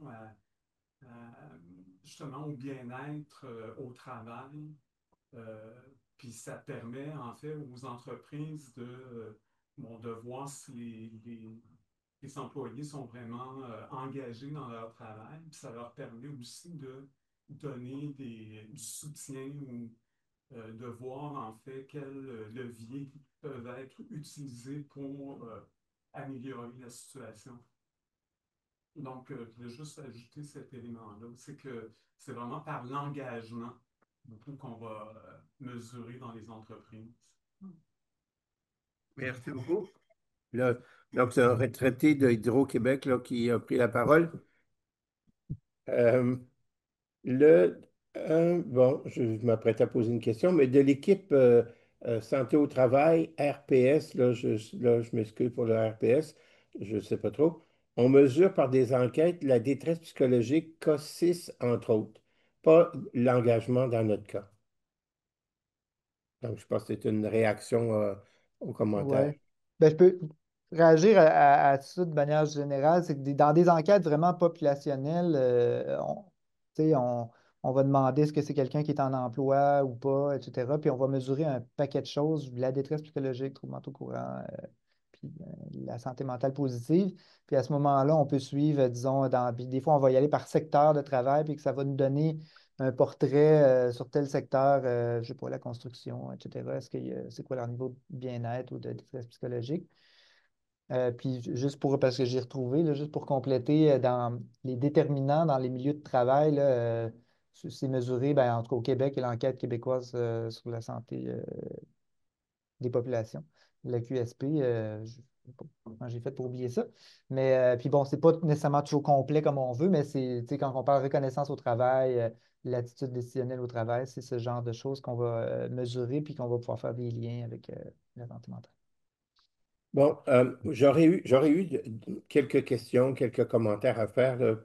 E: justement au bien-être au travail. Euh, Puis ça permet en fait aux entreprises bon, de voir si les employés sont vraiment engagés dans leur travail. Puis ça leur permet aussi de donner du soutien ou de voir en fait quels leviers peuvent être utilisés pour améliorer la situation. Donc, je voulais juste ajouter cet élément-là. C'est que c'est vraiment par l'engagement beaucoup qu'on va mesurer dans les entreprises.
C: Merci beaucoup. Là, donc, c'est un retraité de Hydro-Québec là, qui a pris la parole. Euh, Le, bon, je m'apprête à poser une question, mais de l'équipe Santé au travail, RPS, là, je m'excuse pour le RPS, je ne sais pas trop, on mesure par des enquêtes la détresse psychologique K6, entre autres, pas l'engagement dans notre cas. Donc, je pense que c'est une réaction aux commentaires.
B: Ouais. Ben, je peux réagir à ça de manière générale. C'est que dans des enquêtes vraiment populationnelles, tu sais, on va demander est-ce que c'est quelqu'un qui est en emploi ou pas, etc. Puis on va mesurer un paquet de choses, la détresse psychologique, troubles mentaux courants, puis la santé mentale positive. Puis à ce moment-là, on peut suivre, disons, puis des fois, on va y aller par secteur de travail, puis que ça va nous donner un portrait sur tel secteur, je ne sais pas, la construction, etc. C'est quoi leur niveau de bien-être ou de détresse psychologique? Puis juste parce que j'ai retrouvé, là, juste pour compléter, dans les déterminants dans les milieux de travail, là, c'est mesuré, ben, en tout cas au Québec, il y a l'enquête québécoise sur la santé des populations. Le QSP, je sais pas comment j'ai fait pour oublier ça. Mais puis bon, c'est pas nécessairement toujours complet comme on veut, mais c'est, tu sais, quand on parle de reconnaissance au travail, l'attitude décisionnelle au travail, c'est ce genre de choses qu'on va mesurer puis qu'on va pouvoir faire des liens avec la santé mentale.
C: Bon, j'aurais eu quelques questions, quelques commentaires à faire là,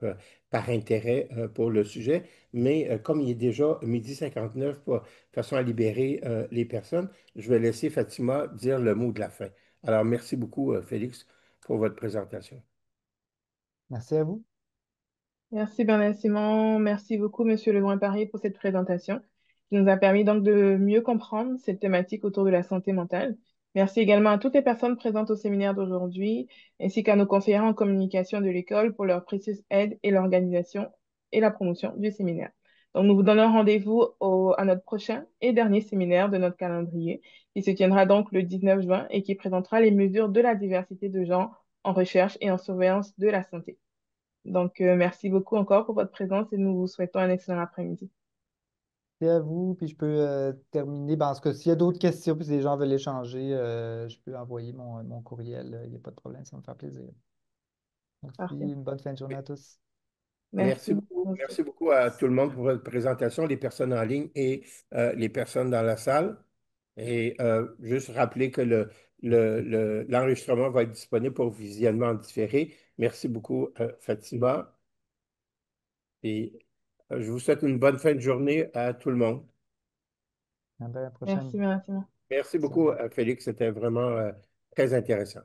C: par intérêt pour le sujet, mais comme il est déjà 12h59, de façon à libérer les personnes, je vais laisser Fatima dire le mot de la fin. Alors, merci beaucoup, Félix, pour votre présentation.
B: Merci à vous.
A: Merci Bernard Simon, merci beaucoup Monsieur Lebrun-Paré pour cette présentation qui nous a permis donc de mieux comprendre cette thématique autour de la santé mentale. Merci également à toutes les personnes présentes au séminaire d'aujourd'hui, ainsi qu'à nos conseillers en communication de l'école pour leur précieuse aide et l'organisation et la promotion du séminaire. Donc nous vous donnons rendez-vous à notre prochain et dernier séminaire de notre calendrier, qui se tiendra donc le 19 juin et qui présentera les mesures de la diversité de genre en recherche et en surveillance de la santé. Donc, merci beaucoup encore pour votre présence et nous vous souhaitons un excellent après-midi.
B: Merci à vous. Puis je peux terminer. Ben, en tout cas, s'il y a d'autres questions, puis si les gens veulent échanger, je peux envoyer mon courriel. Il n'y a pas de problème, ça va me faire plaisir. Merci.
A: Parfait.
B: Une bonne fin de journée à tous.
A: Merci. Aussi.
C: Merci beaucoup à tout le monde pour votre présentation, les personnes en ligne et les personnes dans la salle. Et juste rappeler que l'enregistrement va être disponible pour visionnement en différé. Merci beaucoup, Fatima. Et je vous souhaite une bonne fin de journée à tout le monde.
B: À la prochaine.
A: Merci, Bernard Simon.
C: Merci beaucoup, Félix. C'était vraiment très intéressant.